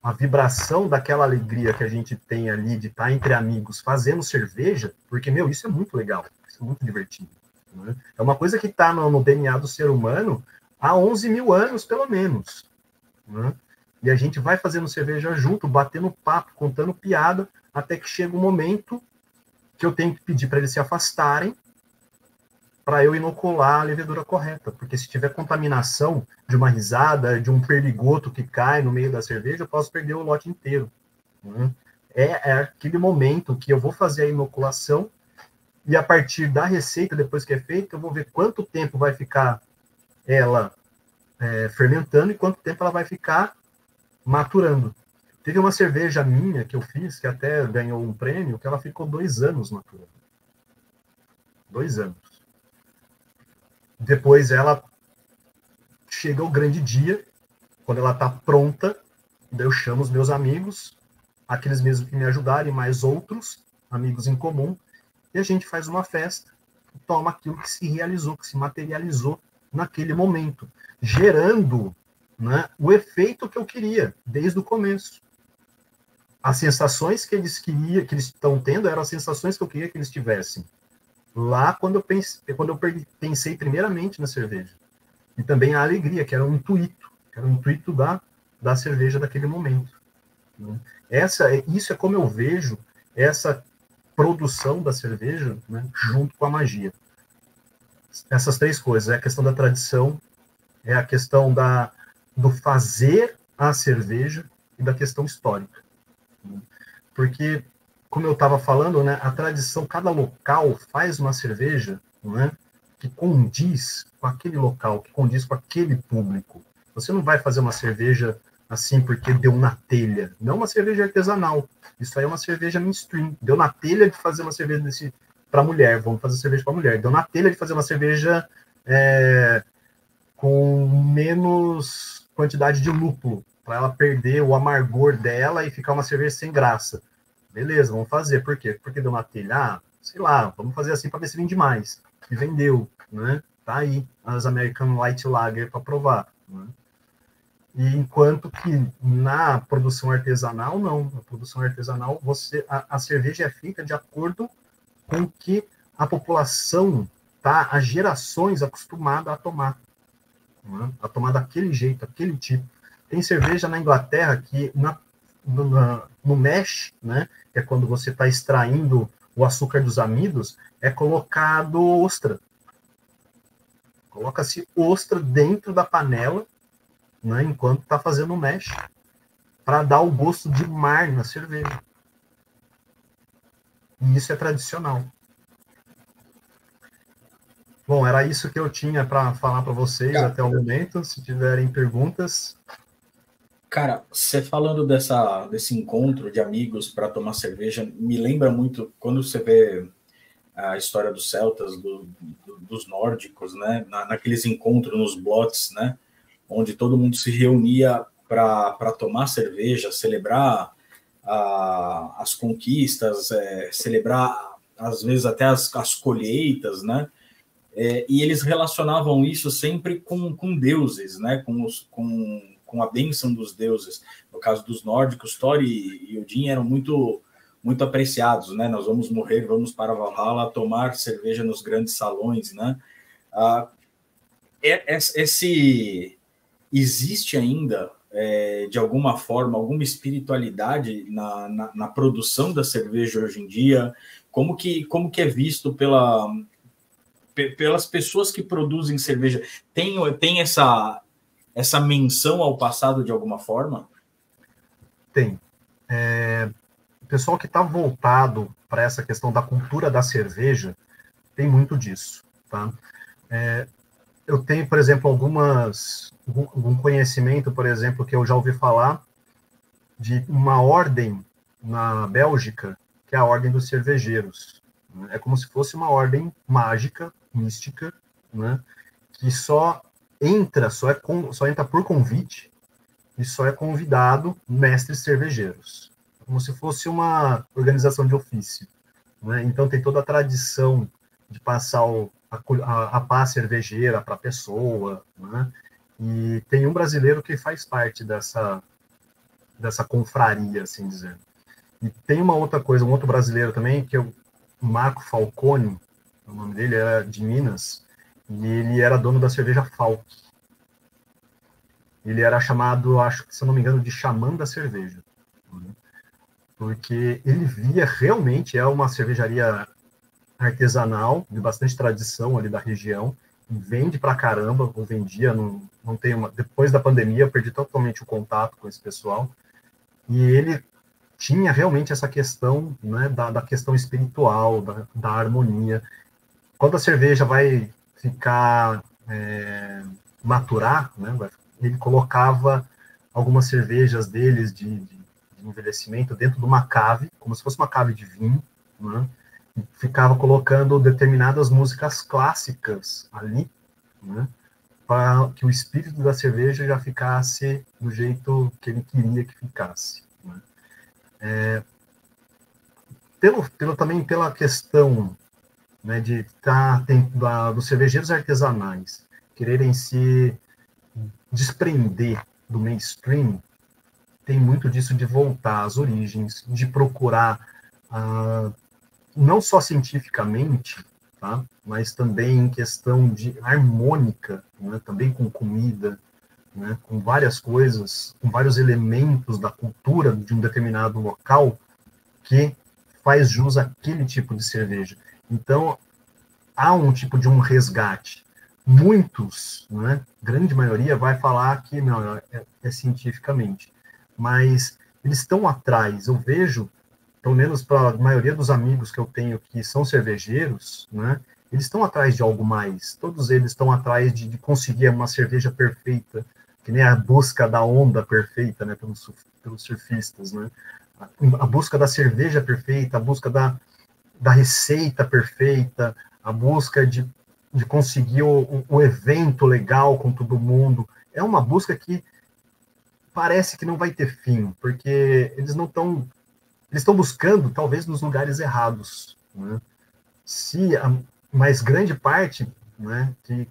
a vibração daquela alegria que a gente tem ali de estar entre amigos fazendo cerveja, porque, meu, isso é muito legal, isso é muito divertido, né? É uma coisa que está no DNA do ser humano há 11 mil anos, pelo menos, né? E a gente vai fazendo cerveja junto, batendo papo, contando piada, até que chega um momento que eu tenho que pedir para eles se afastarem para eu inocular a levedura correta, porque se tiver contaminação de uma risada, de um perdigoto que cai no meio da cerveja, eu posso perder o lote inteiro, né? É aquele momento que eu vou fazer a inoculação e a partir da receita, depois que é feita, eu vou ver quanto tempo vai ficar ela fermentando e quanto tempo ela vai ficar maturando. Teve uma cerveja minha que eu fiz, que até ganhou um prêmio, que ela ficou 2 anos maturando. 2 anos. Depois ela chega o grande dia, quando ela está pronta, daí eu chamo os meus amigos, aqueles mesmos que me ajudaram, e mais outros amigos em comum, e a gente faz uma festa, toma aquilo que se realizou, que se materializou naquele momento, gerando, né, o efeito que eu queria desde o começo. As sensações que eles estão tendo eram as sensações que eu queria que eles tivessem lá quando eu pensei primeiramente na cerveja. E também a alegria, que era um intuito da cerveja daquele momento, né? Isso é como eu vejo essa produção da cerveja, né, junto com a magia. Essas 3 coisas, é a questão da tradição, é a questão do fazer a cerveja e da questão histórica. Porque, como eu estava falando, né, a tradição, cada local faz uma cerveja, né, que condiz com aquele local, que condiz com aquele público. Você não vai fazer uma cerveja assim porque deu na telha. Não uma cerveja artesanal. Isso aí é uma cerveja mainstream. Deu na telha de fazer uma cerveja para mulher. Vamos fazer cerveja para mulher. Deu na telha de fazer uma cerveja com menos quantidade de lúpulo, para ela perder o amargor dela e ficar uma cerveja sem graça. Beleza, vamos fazer. Por quê? Porque deu na telha? Sei lá, vamos fazer assim para ver se vende mais. E vendeu, né? Tá aí as American Light Lager para provar, né? E enquanto que na produção artesanal, não. Na produção artesanal, a cerveja é feita de acordo com o que a população tá há gerações acostumada a tomar, né? A tomar daquele jeito, aquele tipo. Tem cerveja na Inglaterra que no mash, né, que é quando você está extraindo o açúcar dos amidos, é colocado ostra. Coloca-se ostra dentro da panela, né, enquanto está fazendo o mash, para dar o gosto de mar na cerveja. E isso é tradicional. Bom, era isso que eu tinha para falar para vocês até o momento. Se tiverem perguntas... Cara, você falando desse encontro de amigos para tomar cerveja, me lembra muito quando você vê a história dos celtas, dos nórdicos, né? Naqueles encontros nos blotes, né? Onde todo mundo se reunia para tomar cerveja, celebrar as conquistas, celebrar, às vezes, até as colheitas, né? E eles relacionavam isso sempre com deuses, né? Com a bênção dos deuses. No caso dos nórdicos, Thor e Odin eram muito, muito apreciados, né? Nós vamos morrer, vamos para Valhalla tomar cerveja nos grandes salões, né? Existe ainda, de alguma forma, alguma espiritualidade na produção da cerveja hoje em dia? Como que é visto pelas pessoas que produzem cerveja? Tem essa menção ao passado de alguma forma? Tem. o pessoal que está voltado para essa questão da cultura da cerveja tem muito disso, tá? Eu tenho, por exemplo, algum conhecimento, por exemplo, que eu já ouvi falar de uma ordem na Bélgica, que é a Ordem dos Cervejeiros. É como se fosse uma ordem mágica, mística, né? Que só entra por convite e só é convidado mestres cervejeiros. Como se fosse uma organização de ofício, né? Então tem toda a tradição de passar a pá cervejeira para a pessoa, né? E tem um brasileiro que faz parte dessa confraria, assim dizer. E tem uma outra coisa, um outro brasileiro também, que é o Marco Falcone, o nome dele era de Minas, e ele era dono da cerveja Falk. Ele era chamado, acho que, se eu não me engano, de xamã da cerveja. Porque ele via realmente, é uma cervejaria artesanal, de bastante tradição ali da região, e vende pra caramba, ou vendia, não tem depois da pandemia, eu perdi totalmente o contato com esse pessoal, e ele tinha realmente essa questão, né, da questão espiritual, da harmonia. Quando a cerveja vai ficar, maturar, né, ele colocava algumas cervejas deles de envelhecimento dentro de uma cave, como se fosse uma cave de vinho, né, e ficava colocando determinadas músicas clássicas ali, né, para que o espírito da cerveja já ficasse do jeito que ele queria que ficasse, né. Também pela questão, né, de dos cervejeiros artesanais quererem se desprender do mainstream, tem muito disso de voltar às origens, de procurar, não só cientificamente, tá, mas também em questão de harmônica, né, também com comida, né, com várias coisas, com vários elementos da cultura de um determinado local que faz jus àquele tipo de cerveja. Então, há um tipo de um resgate. Muitos, né, grande maioria, vai falar que não, é cientificamente. Mas eles estão atrás. Eu vejo, pelo menos para a maioria dos amigos que eu tenho que são cervejeiros, né, eles estão atrás de algo mais. Todos eles estão atrás de conseguir uma cerveja perfeita, que nem a busca da onda perfeita, né, pelos surfistas, né? A busca da cerveja perfeita, a busca da receita perfeita, a busca de conseguir o evento legal com todo mundo. É uma busca que parece que não vai ter fim, porque eles estão buscando, talvez, nos lugares errados, né? Se a mais grande parte, né, que,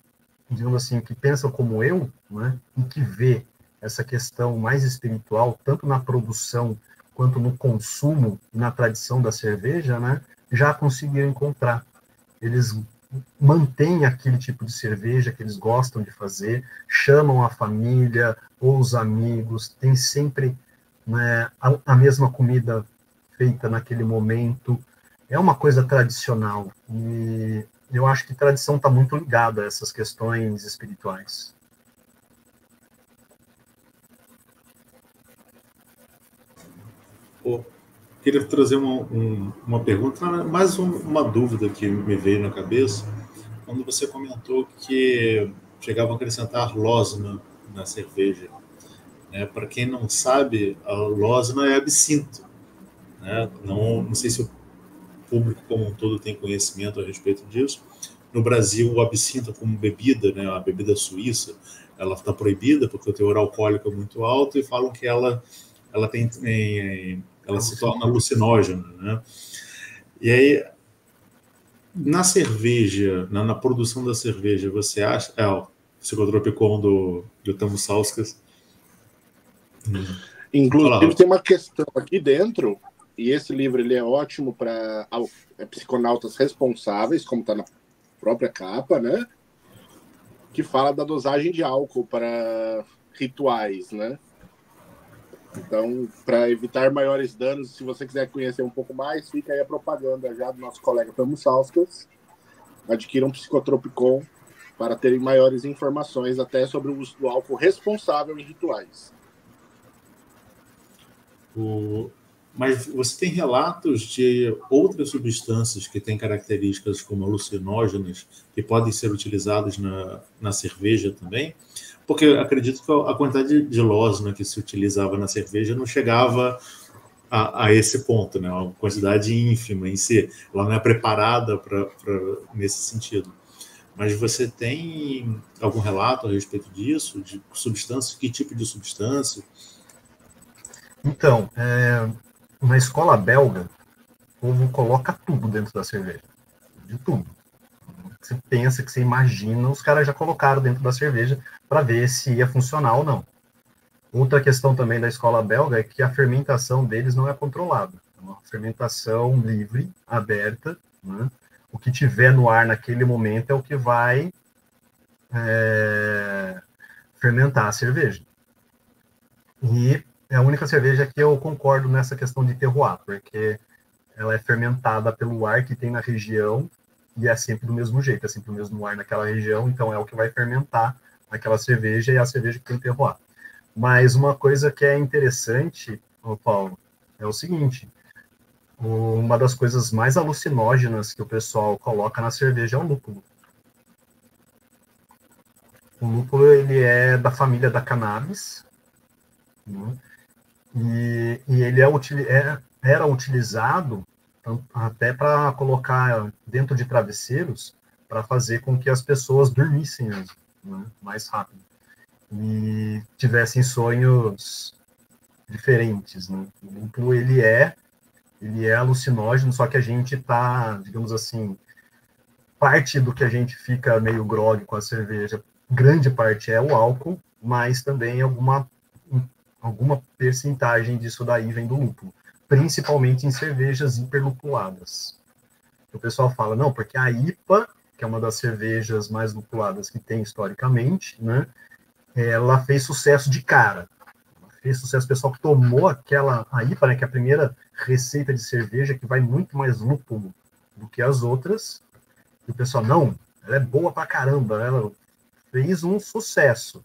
digamos assim, que pensam como eu, né, e que vê essa questão mais espiritual, tanto na produção quanto no consumo e na tradição da cerveja, né, já conseguiram encontrar. Eles mantêm aquele tipo de cerveja que eles gostam de fazer, chamam a família ou os amigos, tem sempre, né, a mesma comida feita naquele momento. É uma coisa tradicional, e eu acho que tradição está muito ligada a essas questões espirituais. Queria trazer uma pergunta, mais uma dúvida que me veio na cabeça, quando você comentou que chegava a acrescentar losna na cerveja. Né? Para quem não sabe, a losna é absinto. Né? Não sei se o público como um todo tem conhecimento a respeito disso. No Brasil, o absinto como bebida, né, a bebida suíça, ela está proibida porque o teor alcoólico é muito alto e falam que ela se torna alucinógena, né? E aí, na cerveja, na produção da cerveja, você acha... o psicotropicon do Tamusauskas. Inclusive, tem uma questão aqui dentro, e esse livro ele é ótimo para psiconautas responsáveis, como está na própria capa, né? Que fala da dosagem de álcool para rituais, né? Então, para evitar maiores danos, se você quiser conhecer um pouco mais, fica aí a propaganda já do nosso colega Tamusauskas. Adquira um Psicotropicon para terem maiores informações até sobre o uso do álcool responsável em rituais. Mas você tem relatos de outras substâncias que têm características como alucinógenas que podem ser utilizadas na cerveja também? Porque eu acredito que a quantidade de losna que se utilizava na cerveja não chegava a esse ponto, né? Uma quantidade ínfima em si. Ela não é preparada nesse sentido. Mas você tem algum relato a respeito disso? De substâncias? Que tipo de substância? Então, na escola belga, o povo coloca tudo dentro da cerveja. De tudo. Você pensa, que você imagina, os caras já colocaram dentro da cerveja para ver se ia funcionar ou não. Outra questão também da escola belga é que a fermentação deles não é controlada. É uma fermentação livre, aberta, né? O que tiver no ar naquele momento é o que vai fermentar a cerveja. E é a única cerveja que eu concordo nessa questão de terroir, porque ela é fermentada pelo ar que tem na região e é sempre do mesmo jeito, é sempre o mesmo ar naquela região, então é o que vai fermentar aquela cerveja e a cerveja que tem terroir. Mas uma coisa que é interessante, Paulo, é o seguinte: uma das coisas mais alucinógenas que o pessoal coloca na cerveja é o lúpulo. O lúpulo, ele é da família da cannabis, né? E ele era utilizado até para colocar dentro de travesseiros para fazer com que as pessoas dormissem, né, mais rápido e tivessem sonhos diferentes, né? O lúpulo, ele é alucinógeno, só que a gente tá, digamos assim, parte do que a gente fica meio grogue com a cerveja, grande parte é o álcool, mas também alguma percentagem disso daí vem do lúpulo, principalmente em cervejas hiperlupuladas. O pessoal fala, não, porque a IPA, que é uma das cervejas mais lupuladas que tem historicamente, né, ela fez sucesso de cara. Fez sucesso, o pessoal que tomou a IPA, né, que é a primeira receita de cerveja que vai muito mais lúpulo do que as outras, e o pessoal, não, ela é boa pra caramba, ela fez um sucesso.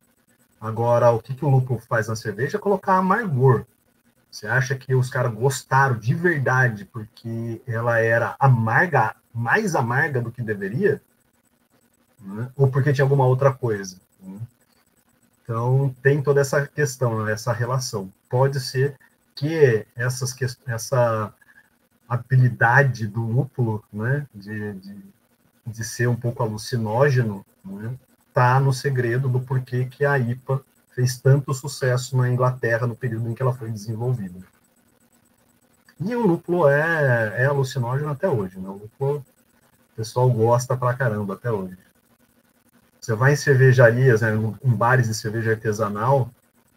Agora, o que o lúpulo faz na cerveja é colocar amargor. Você acha que os caras gostaram de verdade porque ela era amarga, mais amarga do que deveria? Né? Ou porque tinha alguma outra coisa? Né? Então, tem toda essa questão, essa relação. Pode ser que essa habilidade do lúpulo, né, de ser um pouco alucinógeno, né, tá no segredo do porquê que a IPA fez tanto sucesso na Inglaterra no período em que ela foi desenvolvida. E o lúpulo é alucinógeno até hoje, né? O lúpulo, o pessoal gosta pra caramba até hoje. Você vai em cervejarias, né, em bares de cerveja artesanal,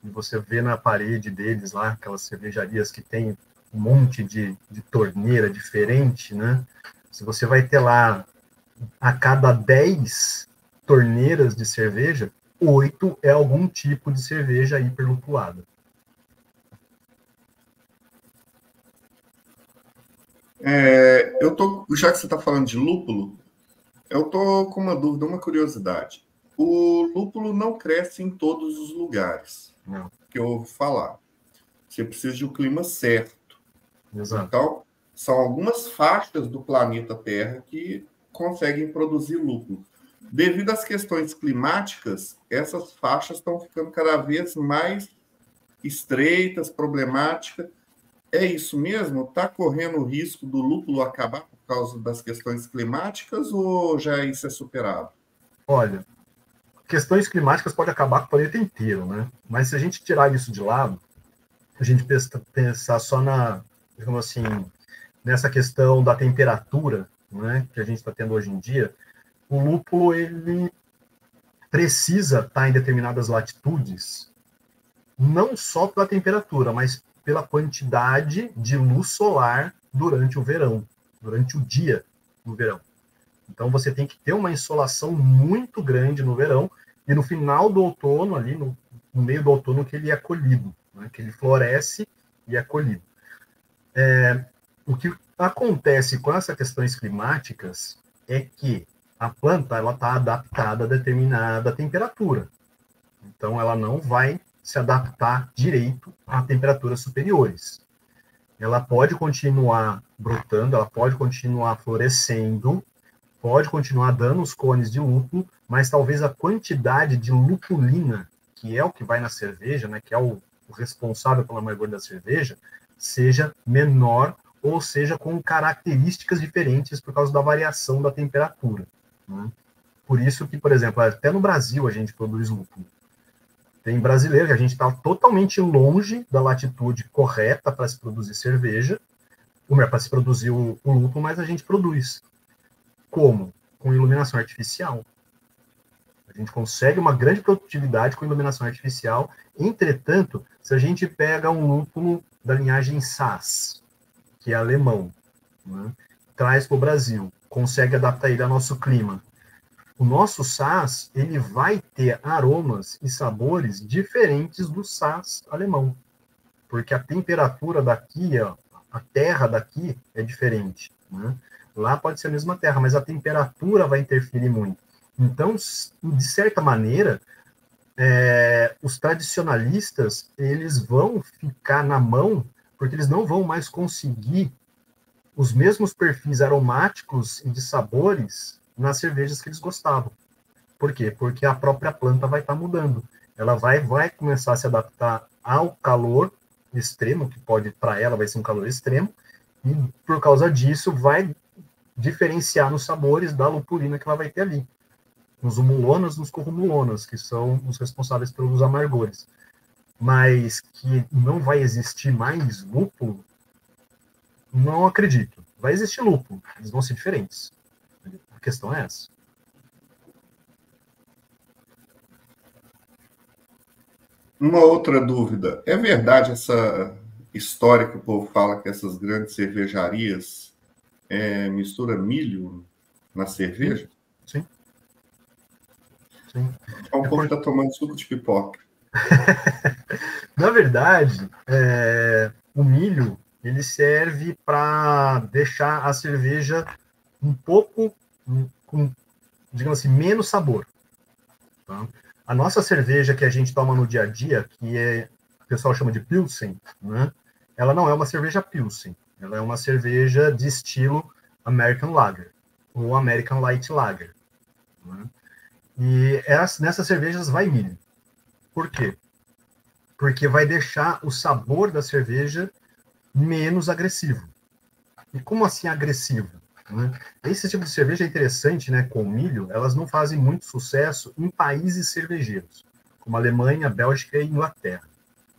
e você vê na parede deles lá, aquelas cervejarias que tem um monte de torneira diferente, né? Se você vai ter lá, a cada 10 torneiras de cerveja, 8 é algum tipo de cerveja hiperlupulada. Já que você está falando de lúpulo, eu tô com uma dúvida, uma curiosidade. O lúpulo não cresce em todos os lugares, Não. Que eu ouvi falar. Você precisa de um clima certo. Exato. Então, são algumas faixas do planeta Terra que conseguem produzir lúpulo. Devido às questões climáticas, essas faixas estão ficando cada vez mais estreitas, problemáticas. É isso mesmo? Está correndo o risco do lúpulo acabar por causa das questões climáticas ou já isso é superado? Olha, questões climáticas podem acabar com o planeta inteiro, né? Mas se a gente tirar isso de lado, a gente pensar só digamos assim, nessa questão da temperatura, né, que a gente está tendo hoje em dia, o lúpulo, ele precisa estar em determinadas latitudes, não só pela temperatura, mas pela quantidade de luz solar durante o verão, durante o dia no verão. Então, você tem que ter uma insolação muito grande no verão, e no final do outono, ali no meio do outono, que ele é colhido, né, que ele floresce e é colhido. O que acontece com essas questões climáticas é que a planta está adaptada a determinada temperatura. Então, ela não vai se adaptar direito a temperaturas superiores. ela pode continuar brotando, ela pode continuar florescendo, pode continuar dando os cones de lúpulo, mas talvez a quantidade de lupulina, que é o que vai na cerveja, né, que é o responsável pelo amargor da cerveja, seja menor ou seja com características diferentes por causa da variação da temperatura, né? Por isso que, por exemplo, até no Brasil a gente produz lúpulo. Tem brasileiro que a gente está totalmente longe da latitude correta para se produzir cerveja, para se produzir o lúpulo, mas a gente produz. Como? Com iluminação artificial. A gente consegue uma grande produtividade com iluminação artificial. Entretanto, se a gente pega um lúpulo da linhagem Saaz, que é alemão, né, traz para o Brasil, consegue adaptar ele ao nosso clima, o nosso Saaz, ele vai ter aromas e sabores diferentes do Saaz alemão, porque a temperatura daqui, ó, a terra daqui é diferente, né? Lá pode ser a mesma terra, mas a temperatura vai interferir muito. Então, de certa maneira, os tradicionalistas, eles vão ficar na mão, porque eles não vão mais conseguir os mesmos perfis aromáticos e de sabores nas cervejas que eles gostavam. Por quê? Porque a própria planta vai estar mudando. Ela vai começar a se adaptar ao calor extremo, que pode, para ela, vai ser um calor extremo, e por causa disso vai diferenciar nos sabores da lupulina que ela vai ter ali. Nos humulonas, nos corrumulonas, que são os responsáveis pelos amargores. Mas que não vai existir mais lúpulo, não acredito. Vai existir lúpulo, eles vão ser diferentes. A questão é essa. Uma outra dúvida. É verdade essa história que o povo fala que essas grandes cervejarias mistura milho na cerveja? Sim. Sim. Então, o povo está tomando suco de pipoca. Na verdade, o milho ele serve para deixar a cerveja um pouco com, digamos assim, menos sabor. Tá? A nossa cerveja que a gente toma no dia a dia, que o pessoal chama de Pilsen, né? Ela não é uma cerveja Pilsen, ela é uma cerveja de estilo American Lager, ou American Light Lager. Né? E nessas cervejas vai milho. Por quê? Porque vai deixar o sabor da cerveja menos agressivo. E como assim agressivo? Né? Esse tipo de cerveja é interessante, né, com milho, elas não fazem muito sucesso em países cervejeiros, como Alemanha, Bélgica e Inglaterra.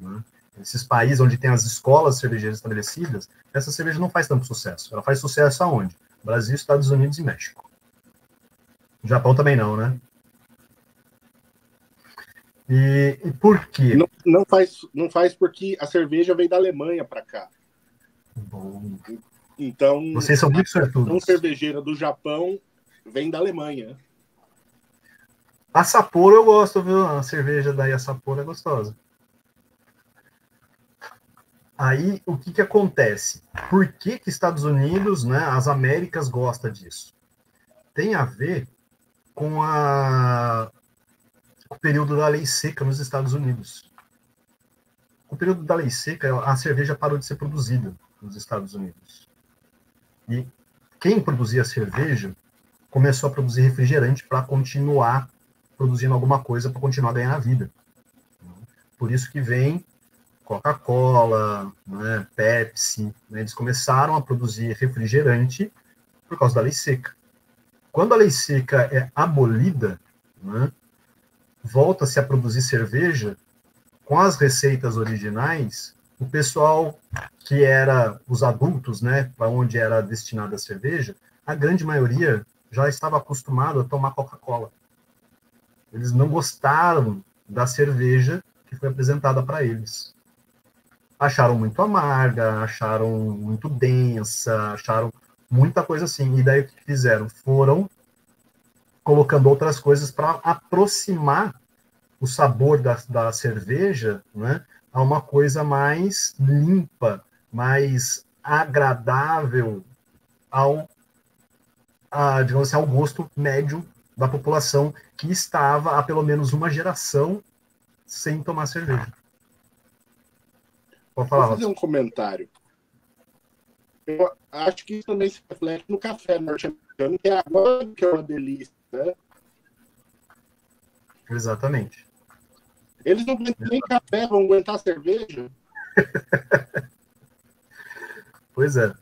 Né? Esses países onde tem as escolas cervejeiras estabelecidas, essa cerveja não faz tanto sucesso. Ela faz sucesso aonde? Brasil, Estados Unidos e México. O Japão também não, né? E por quê? Não faz porque a cerveja veio da Alemanha para cá. Bom. Então, vocês são muito sortudos. A cervejeira do Japão vem da Alemanha. A Sapporo eu gosto, viu? A cerveja da Sapporo é gostosa. Aí, o que acontece? Por que Estados Unidos, né, as Américas gostam disso? Tem a ver com o período da lei seca nos Estados Unidos. Com o período da lei seca, a cerveja parou de ser produzida nos Estados Unidos. E quem produzia cerveja começou a produzir refrigerante para continuar produzindo alguma coisa, para continuar ganhando a vida. Por isso que vem Coca-Cola, né, Pepsi, né, eles começaram a produzir refrigerante por causa da lei seca. Quando a lei seca é abolida, né, volta-se a produzir cerveja com as receitas originais. O pessoal que era os adultos, né, para onde era destinada a cerveja, a grande maioria já estava acostumado a tomar Coca-Cola. Eles não gostaram da cerveja que foi apresentada para eles. Acharam muito amarga, acharam muito densa, acharam muita coisa assim. E daí o que fizeram? Foram colocando outras coisas para aproximar o sabor da cerveja, né, a uma coisa mais limpa, mais agradável digamos assim, ao gosto médio da população que estava há pelo menos uma geração sem tomar cerveja. Pode falar, vou fazer um comentário. Eu acho que isso também se reflete no café norte-americano, que é agora que é uma delícia, né? Exatamente. Eles não aguentam nem café, vão aguentar cerveja. Pois é.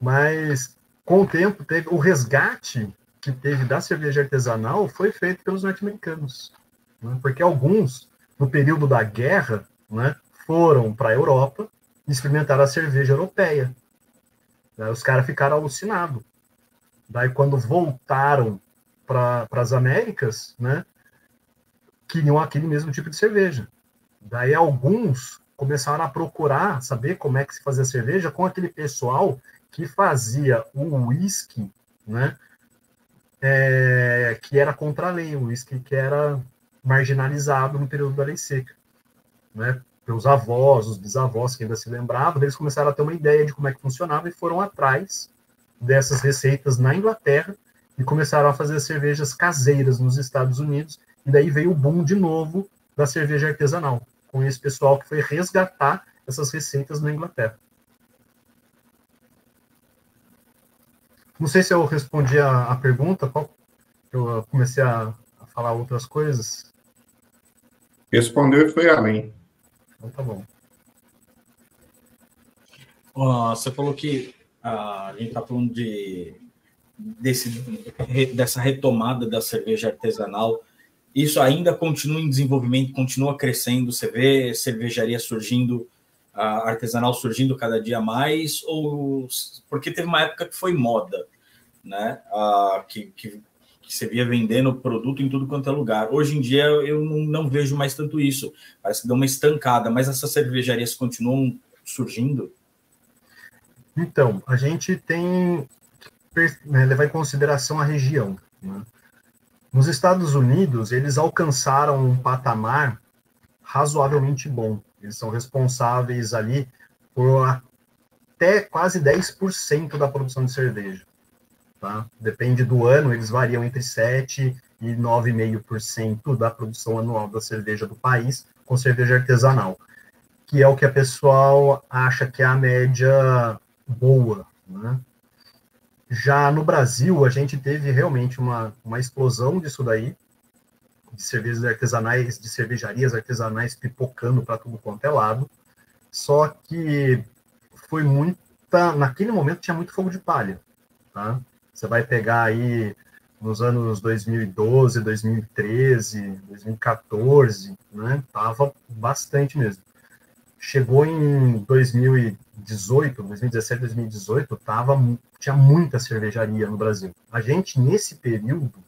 Mas, com o tempo, teve o resgate que teve da cerveja artesanal foi feito pelos norte-americanos, né? Porque alguns, no período da guerra, né, foram para a Europa e experimentaram a cerveja europeia. Daí os caras ficaram alucinados. Daí, quando voltaram para as Américas, né, queriam aquele mesmo tipo de cerveja. Daí, alguns começaram a procurar saber como é que se fazia cerveja com aquele pessoal que fazia o uísque, né, que era contra a lei, o uísque que era marginalizado no período da lei seca, né? Os avós, os bisavós que ainda se lembravam, eles começaram a ter uma ideia de como é que funcionava e foram atrás dessas receitas na Inglaterra e começaram a fazer cervejas caseiras nos Estados Unidos, e daí veio o boom de novo da cerveja artesanal, com esse pessoal que foi resgatar essas receitas na Inglaterra. Não sei se eu respondi a pergunta, eu comecei a falar outras coisas. Respondeu e foi além. Então tá bom. Você falou que a gente está falando dessa retomada da cerveja artesanal. Isso ainda continua em desenvolvimento, continua crescendo. Você vê cervejaria surgindo, artesanal surgindo cada dia mais, ou porque teve uma época que foi moda, né? Que você via vendendo produto em tudo quanto é lugar. Hoje em dia eu não vejo mais tanto isso. Parece que deu uma estancada, mas essas cervejarias continuam surgindo? Então, a gente tem que levar em consideração a região, né? Nos Estados Unidos, eles alcançaram um patamar razoavelmente bom. Eles são responsáveis ali por até quase 10% da produção de cerveja. Tá? Depende do ano, eles variam entre 7% e 9,5% da produção anual da cerveja do país, com cerveja artesanal, que é o que a pessoal acha que é a média boa, né? Já no Brasil, a gente teve realmente uma explosão disso daí, de cervejas artesanais, de cervejarias artesanais pipocando para tudo quanto é lado, só que foi naquele momento tinha muito fogo de palha, tá? Você vai pegar aí nos anos 2012, 2013, 2014, né? Tava bastante mesmo. Chegou em 2018, 2017, 2018, tinha muita cervejaria no Brasil. A gente, nesse período,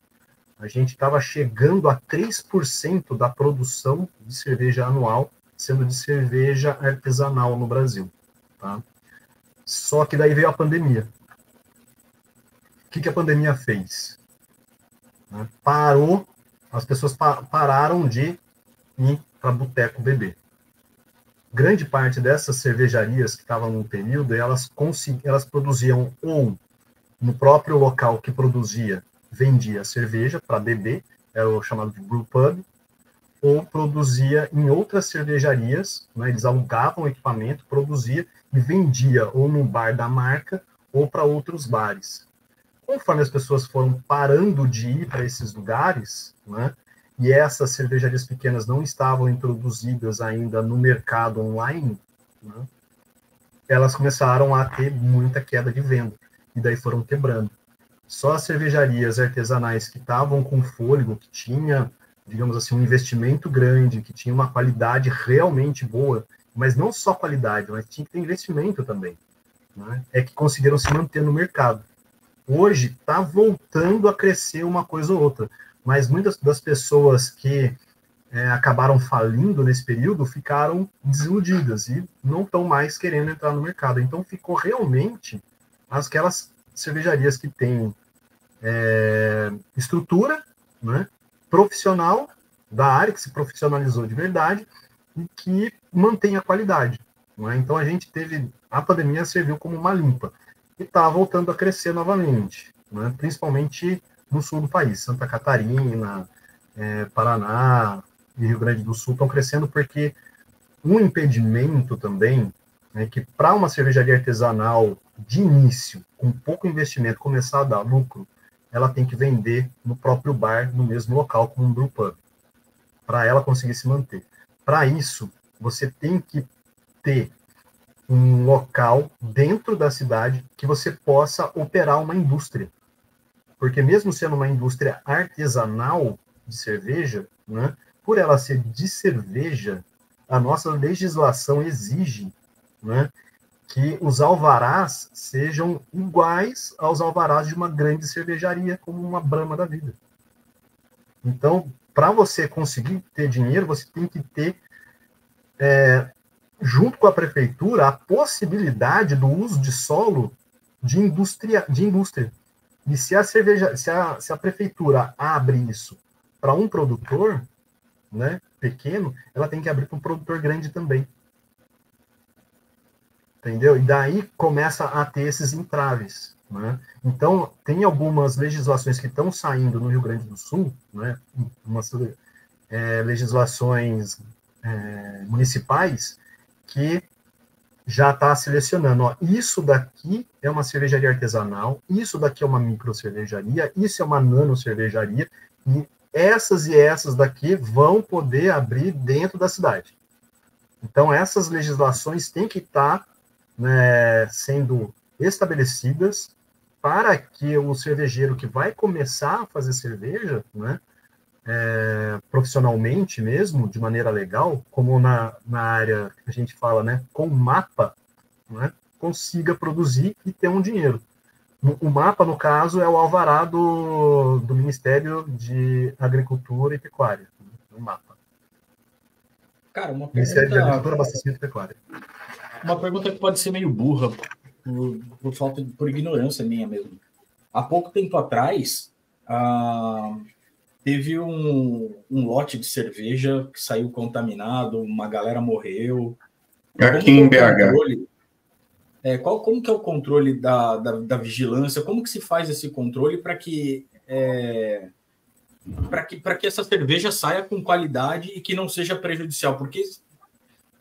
a gente estava chegando a 3% da produção de cerveja anual sendo de cerveja artesanal no Brasil, tá? Só que daí veio a pandemia. O que a pandemia fez? Parou, as pessoas pararam de ir para boteco beber. Grande parte dessas cervejarias que estavam no período, elas produziam ou no próprio local que produzia, vendia cerveja para beber, era o chamado de brew pub, ou produzia em outras cervejarias, né, eles alugavam equipamento, produzia e vendia ou no bar da marca ou para outros bares. Conforme as pessoas foram parando de ir para esses lugares, né, e essas cervejarias pequenas não estavam introduzidas ainda no mercado online, né, elas começaram a ter muita queda de venda, e daí foram quebrando. Só as cervejarias artesanais que estavam com fôlego, que tinha, digamos assim, um investimento grande, que tinha uma qualidade realmente boa, mas não só qualidade, mas tinha que ter investimento também, né, é que conseguiram se manter no mercado. Hoje está voltando a crescer uma coisa ou outra, mas muitas das pessoas que acabaram falindo nesse período ficaram desiludidas e não estão mais querendo entrar no mercado. Então ficou realmente aquelas cervejarias que têm estrutura, né, profissional da área, que se profissionalizou de verdade e que mantém a qualidade, né? Então a pandemia serviu como uma limpa e está voltando a crescer novamente, né, principalmente no sul do país. Santa Catarina, Paraná e Rio Grande do Sul estão crescendo porque um impedimento também né, que para uma cervejaria artesanal de início, com pouco investimento, começar a dar lucro, ela tem que vender no próprio bar, no mesmo local, como um brewpub, para ela conseguir se manter. Para isso, você tem que ter um local dentro da cidade que você possa operar uma indústria. Porque mesmo sendo uma indústria artesanal de cerveja, né, por ela ser de cerveja, a nossa legislação exige, né, que os alvarás sejam iguais aos alvarás de uma grande cervejaria, como uma Brahma da vida. Então, para você conseguir ter dinheiro, você tem que ter, junto com a prefeitura, a possibilidade do uso de solo de indústria. E se a prefeitura abre isso para um produtor, né, pequeno, ela tem que abrir para um produtor grande também. Entendeu? E daí começa a ter esses entraves, né? Então, tem algumas legislações que estão saindo no Rio Grande do Sul, né? Umas legislações municipais que já está selecionando, ó, isso daqui é uma cervejaria artesanal, isso daqui é uma micro cervejaria, isso é uma nano cervejaria, e essas daqui vão poder abrir dentro da cidade. Então, essas legislações têm que estar, né, sendo estabelecidas para que o cervejeiro que vai começar a fazer cerveja, né, profissionalmente mesmo, de maneira legal, como na área que a gente fala, né, com mapa, né, consiga produzir e ter um dinheiro. O mapa, no caso, é o alvará do Ministério de Agricultura e Pecuária. O mapa. Cara, uma Ministério de Agricultura, pergunta, Abastecimento e Pecuária. uma pergunta que pode ser meio burra, por ignorância minha mesmo. Há pouco tempo atrás, teve um lote de cerveja que saiu contaminado, uma galera morreu. Aqui em BH. Como que é o controle da vigilância? Como que se faz esse controle para que essa cerveja saia com qualidade e que não seja prejudicial? Porque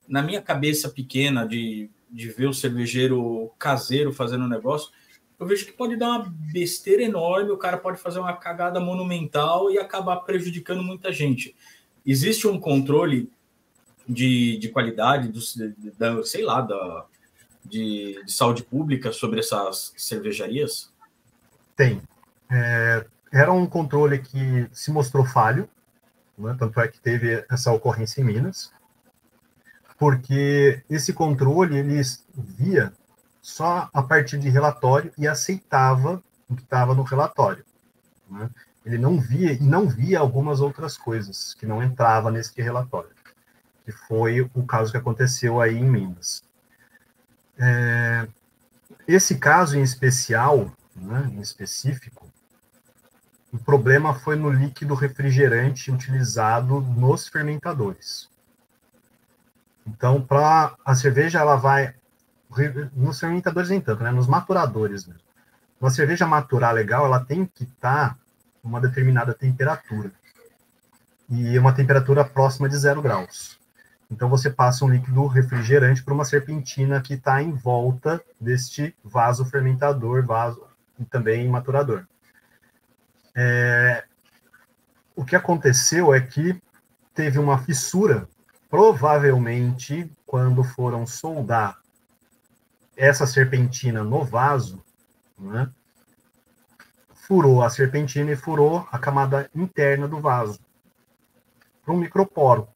na minha cabeça pequena de ver o cervejeiro caseiro fazendo um negócio, eu vejo que pode dar uma besteira enorme, o cara pode fazer uma cagada monumental e acabar prejudicando muita gente. Existe um controle de qualidade, de saúde pública sobre essas cervejarias? Tem. Era um controle que se mostrou falho, né? Tanto é que teve essa ocorrência em Minas, porque esse controle ele via só a partir de relatório e aceitava o que estava no relatório, né? Ele não via algumas outras coisas que não entrava nesse relatório, que foi o caso que aconteceu aí em Minas. Esse caso em especial, né, em específico, o problema foi no líquido refrigerante utilizado nos fermentadores. Então, para a cerveja, ela vai... Nos fermentadores nem tanto, né, nos maturadores mesmo. Uma cerveja maturar legal, ela tem que estar uma determinada temperatura. E uma temperatura próxima de 0 graus. Então, você passa um líquido refrigerante para uma serpentina que está em volta deste vaso fermentador, e também maturador. O que aconteceu é que teve uma fissura, provavelmente, quando foram soldar essa serpentina no vaso, né, furou a serpentina e furou a camada interna do vaso, para um microporo.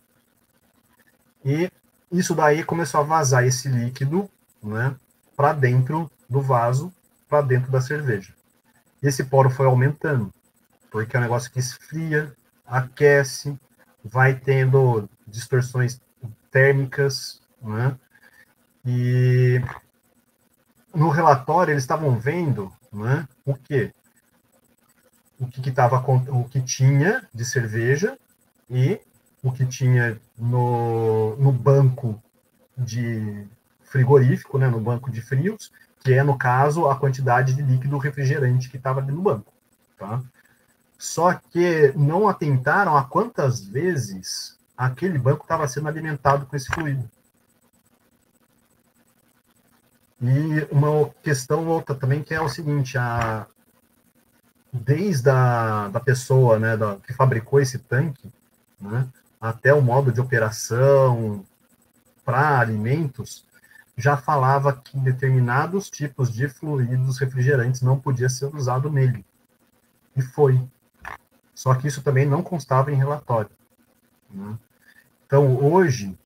E isso daí começou a vazar esse líquido, né, para dentro do vaso, para dentro da cerveja. Esse poro foi aumentando, porque é um negócio que esfria, aquece, vai tendo distorções térmicas, né? E no relatório eles estavam vendo, né, o que tinha de cerveja e o que tinha no banco de frigorífico, né, no banco de frios, que é, no caso, a quantidade de líquido refrigerante que estava ali no banco. Tá? Só que não atentaram a quantas vezes aquele banco estava sendo alimentado com esse fluido. E uma questão outra também, que é o seguinte, desde da pessoa, né, que fabricou esse tanque, né, até o modo de operação para alimentos, já falava que determinados tipos de fluidos refrigerantes não podia ser usado nele. E foi. Só que isso também não constava em relatório, né? Então, hoje,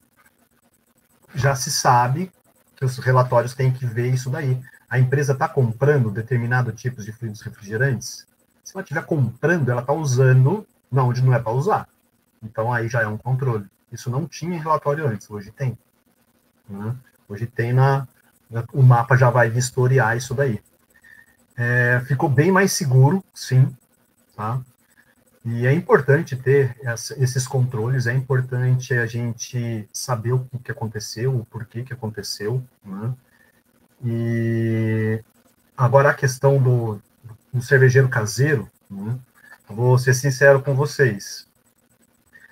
já se sabe que os relatórios têm que ver isso daí. A empresa está comprando determinado tipos de fluidos refrigerantes? Se ela estiver comprando, ela está usando onde não é para usar. Então, aí já é um controle. Isso não tinha em relatório antes, hoje tem. Né? Hoje tem o mapa já vai vistoriar isso daí. Ficou bem mais seguro, sim, tá? E é importante ter esses controles, é importante a gente saber o que aconteceu, o porquê que aconteceu, né? E agora a questão do cervejeiro caseiro, né? Vou ser sincero com vocês.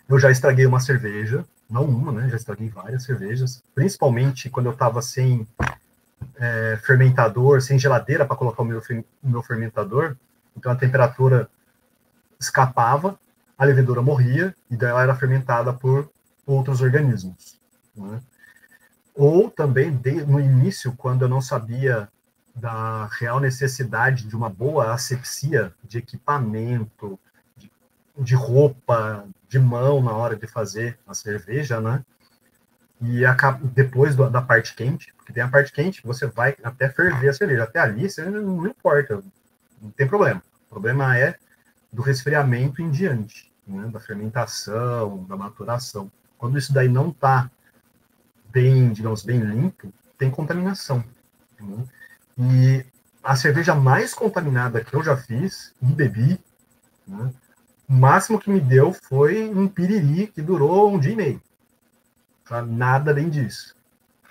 Eu já estraguei uma cerveja, não uma, né? Já estraguei várias cervejas, principalmente quando eu estava sem fermentador, sem geladeira para colocar o meu fermentador, então a temperatura escapava, a levedura morria, e daí ela era fermentada por outros organismos, né? Ou também, no início, quando eu não sabia da real necessidade de uma boa asepsia de equipamento, de roupa, de mão na hora de fazer a cerveja, né? E depois da parte quente, porque tem a parte quente, você vai até ferver a cerveja. Até ali, você não importa, não tem problema. O problema é do resfriamento em diante, né? Da fermentação, da maturação. Quando isso daí não está bem, digamos, bem limpo, tem contaminação, né? E a cerveja mais contaminada que eu já fiz e bebi, né? O máximo que me deu foi um piriri que durou 1 dia e meio. Tá? Nada além disso,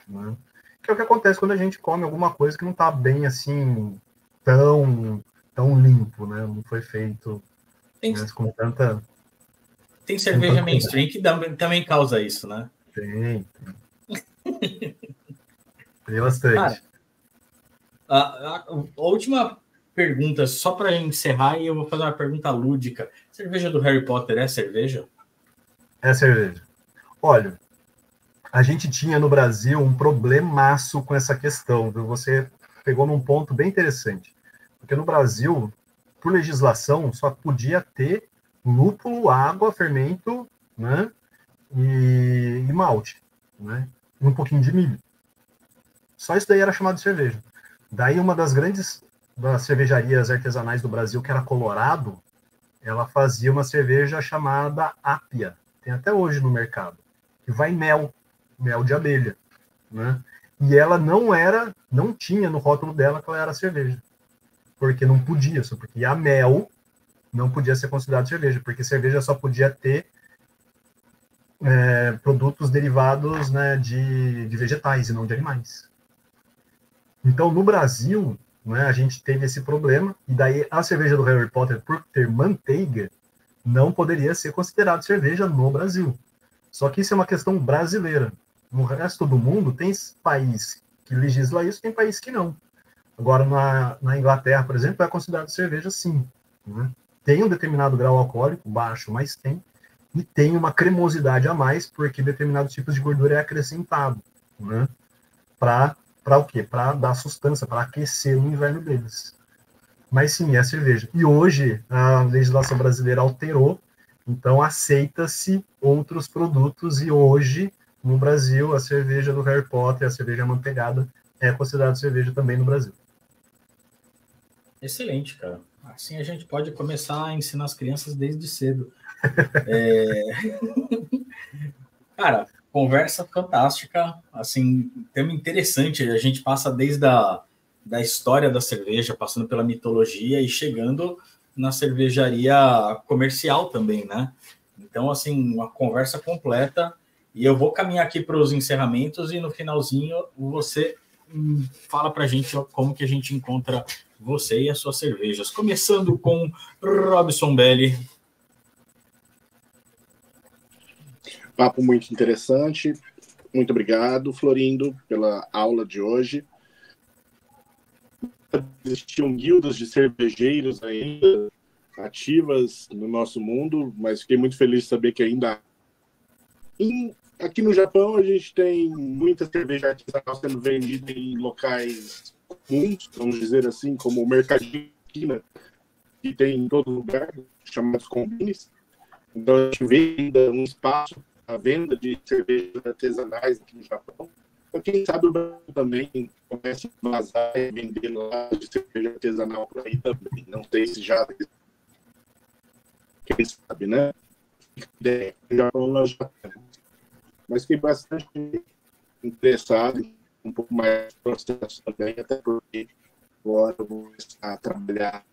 né? Que é o que acontece quando a gente come alguma coisa que não está bem assim, tão limpo, né? Não foi feito com tanta... Tem cerveja mainstream que também causa isso, né? Tem bastante. Cara, a última pergunta, só para encerrar, e eu vou fazer uma pergunta lúdica. Cerveja do Harry Potter é cerveja? É cerveja. Olha, a gente tinha no Brasil um problemaço com essa questão, viu? Você pegou num ponto bem interessante. Porque no Brasil, por legislação, só podia ter lúpulo, água, fermento, né? E malte, né? E um pouquinho de milho. Só isso daí era chamado de cerveja. Daí uma das cervejarias artesanais do Brasil, que era Colorado, ela fazia uma cerveja chamada Ápia. Tem até hoje no mercado. Que vai mel de abelha, né? E ela não tinha no rótulo dela que ela era cerveja. Porque não podia, só porque a mel não podia ser considerado cerveja, porque cerveja só podia ter produtos derivados, né, de vegetais e não de animais. Então, no Brasil, né, a gente teve esse problema, e daí a cerveja do Harry Potter, por ter manteiga, não poderia ser considerada cerveja no Brasil. Só que isso é uma questão brasileira. No resto do mundo, tem país que legisla isso, tem país que não. Agora, na Inglaterra, por exemplo, é considerado cerveja sim, né? Tem um determinado grau alcoólico, baixo, mas tem. E tem uma cremosidade a mais, porque determinados tipos de gordura é acrescentado, né? Para o quê? Para dar sustância, para aquecer o inverno deles. Mas sim, é cerveja. E hoje a legislação brasileira alterou, então aceita-se outros produtos, e hoje, no Brasil, a cerveja do Harry Potter, a cerveja amanteigada, é considerada cerveja também no Brasil. Excelente, cara. Assim a gente pode começar a ensinar as crianças desde cedo. Cara, conversa fantástica, assim, tema interessante. A gente passa desde da história da cerveja, passando pela mitologia e chegando na cervejaria comercial também, né? Então, assim, uma conversa completa. E eu vou caminhar aqui para os encerramentos e no finalzinho você fala para a gente como que a gente encontra você e as suas cervejas. Começando com Robson Belli. Papo muito interessante. Muito obrigado, Florindo, pela aula de hoje. existiam guildas de cervejeiros ainda ativas no nosso mundo, mas fiquei muito feliz de saber que ainda aqui no Japão a gente tem muita cerveja artesanal sendo vendida em locais comuns, vamos dizer assim, como o mercadinho de esquina, que tem em todo lugar, chamados combines. Então a gente vê ainda um espaço para a venda de cervejas artesanais aqui no Japão. Então, quem sabe o Brasil também começa a vazar e vender lá de cerveja artesanal por aí também. Não sei se já... Quem sabe, né? O Japão nós já temos. Mas fiquei bastante interessado em um pouco mais do processo também, até porque agora eu vou começar a trabalhar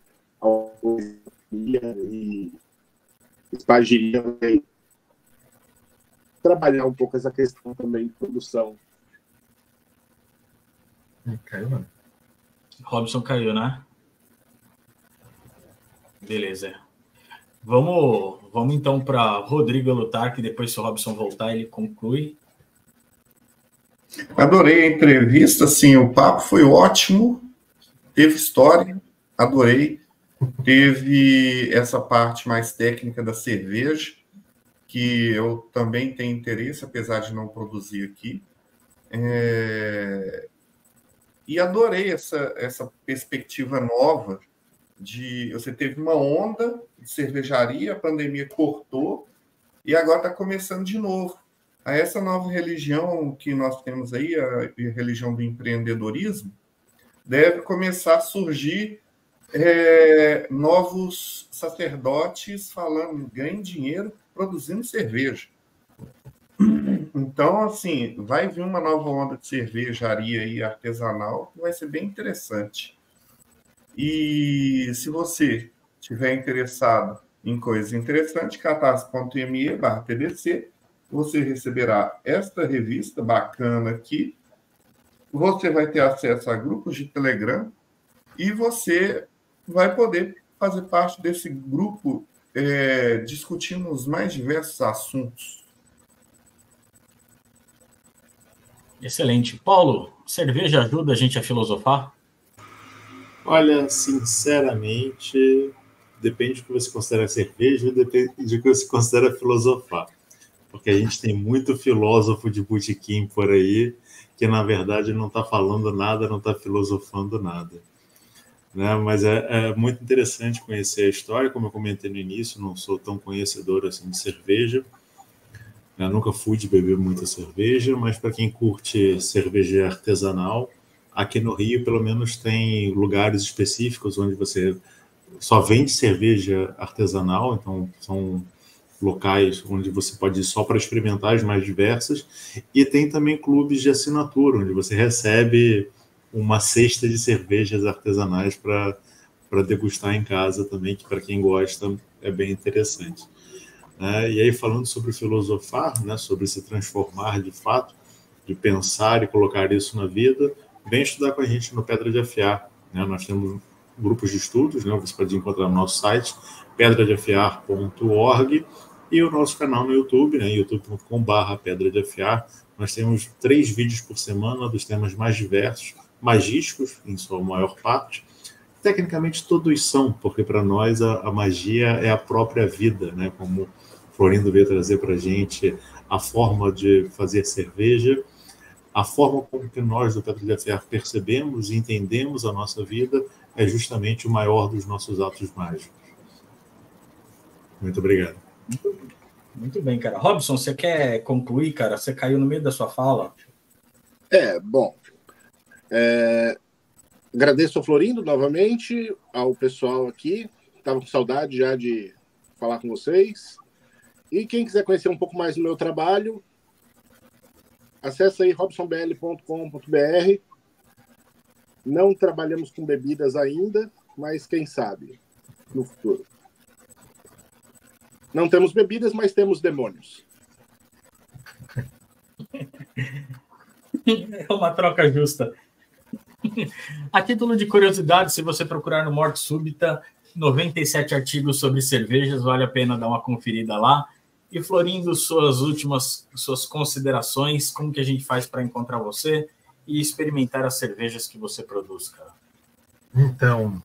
e espagiria também. Trabalhar um pouco essa questão também de produção. Caiu, mano. Robson caiu, né? Beleza. Vamos então para Rodrigo Lutar, que depois, se o Robson voltar, ele conclui. Adorei a entrevista, assim, o papo foi ótimo, teve história, adorei. Teve essa parte mais técnica da cerveja, que eu também tenho interesse, apesar de não produzir aqui. E adorei essa perspectiva nova de... Você teve uma onda de cervejaria, a pandemia cortou, e agora está começando de novo. Essa nova religião que nós temos aí, a religião do empreendedorismo, deve começar a surgir novos sacerdotes falando, ganhem dinheiro produzindo cerveja. Então, assim, vai vir uma nova onda de cervejaria aí artesanal que vai ser bem interessante. E se você estiver interessado em coisas interessantes, catarse.me/TDC, você receberá esta revista bacana aqui, você vai ter acesso a grupos de Telegram e você vai poder fazer parte desse grupo discutindo os mais diversos assuntos. Excelente. Paulo, cerveja ajuda a gente a filosofar? Olha, sinceramente, depende do que você considera cerveja, depende do que você considera filosofar. Porque a gente tem muito filósofo de botequim por aí que, na verdade, não está falando nada, não está filosofando nada. Né? Mas é muito interessante conhecer a história. Como eu comentei no início, não sou tão conhecedor assim de cerveja. Eu nunca fui de beber muita cerveja, mas para quem curte cerveja artesanal, aqui no Rio, pelo menos, tem lugares específicos onde você só vende cerveja artesanal, então são locais onde você pode ir só para experimentar as mais diversas, e tem também clubes de assinatura, onde você recebe uma cesta de cervejas artesanais para degustar em casa também, que para quem gosta é bem interessante. E aí, falando sobre filosofar, né, sobre se transformar de fato, de pensar e colocar isso na vida, vem estudar com a gente no Pedra de Afiar. Né? Nós temos grupos de estudos, né? Você pode encontrar no nosso site, pedradeafiar.org, e o nosso canal no YouTube, né? youtube.com/Pedra de Afiar. Nós temos 3 vídeos por semana dos temas mais diversos, magísticos, em sua maior parte. Tecnicamente, todos são, porque para nós a magia é a própria vida, né? Como Florindo veio trazer para a gente a forma de fazer cerveja, a forma como que nós do Pedra de Afiar percebemos e entendemos a nossa vida é justamente o maior dos nossos atos mágicos. Muito obrigado. Muito bem, cara. Robson, você quer concluir, cara? Você caiu no meio da sua fala. Bom. Agradeço ao Florindo novamente, ao pessoal aqui. Estava com saudade já de falar com vocês. E quem quiser conhecer um pouco mais do meu trabalho, acessa aí robsonbl.com.br. Não trabalhamos com bebidas ainda, mas quem sabe no futuro. Não temos bebidas, mas temos demônios. É uma troca justa. A título de curiosidade, se você procurar no Morte Súbita, 97 artigos sobre cervejas, vale a pena dar uma conferida lá. E Florindo, suas considerações, como que a gente faz para encontrar você e experimentar as cervejas que você produz, cara? Então,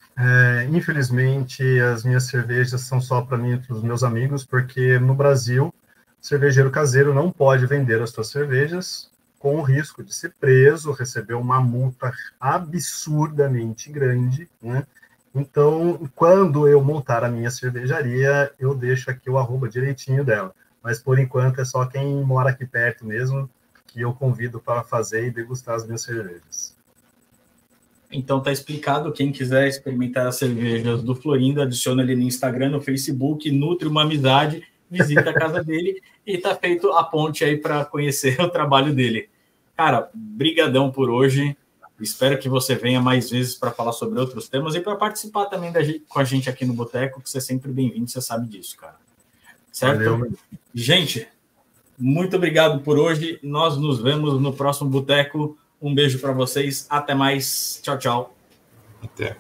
infelizmente, as minhas cervejas são só para mim e para os meus amigos, porque no Brasil, cervejeiro caseiro não pode vender as suas cervejas com o risco de ser preso, receber uma multa absurdamente grande, né? Então, quando eu montar a minha cervejaria, eu deixo aqui o arroba direitinho dela. Mas, por enquanto, é só quem mora aqui perto mesmo que eu convido para fazer e degustar as minhas cervejas. Então tá explicado, quem quiser experimentar as cervejas do Florindo, adiciona ele no Instagram, no Facebook, nutre uma amizade, visita a casa dele e tá feito a ponte aí para conhecer o trabalho dele. Cara, brigadão por hoje, espero que você venha mais vezes para falar sobre outros temas e para participar também com a gente aqui no Boteco, que você é sempre bem-vindo, você sabe disso, cara. Certo? Valeu. Gente, muito obrigado por hoje, nós nos vemos no próximo Boteco. Um beijo para vocês. Até mais. Tchau, tchau. Até.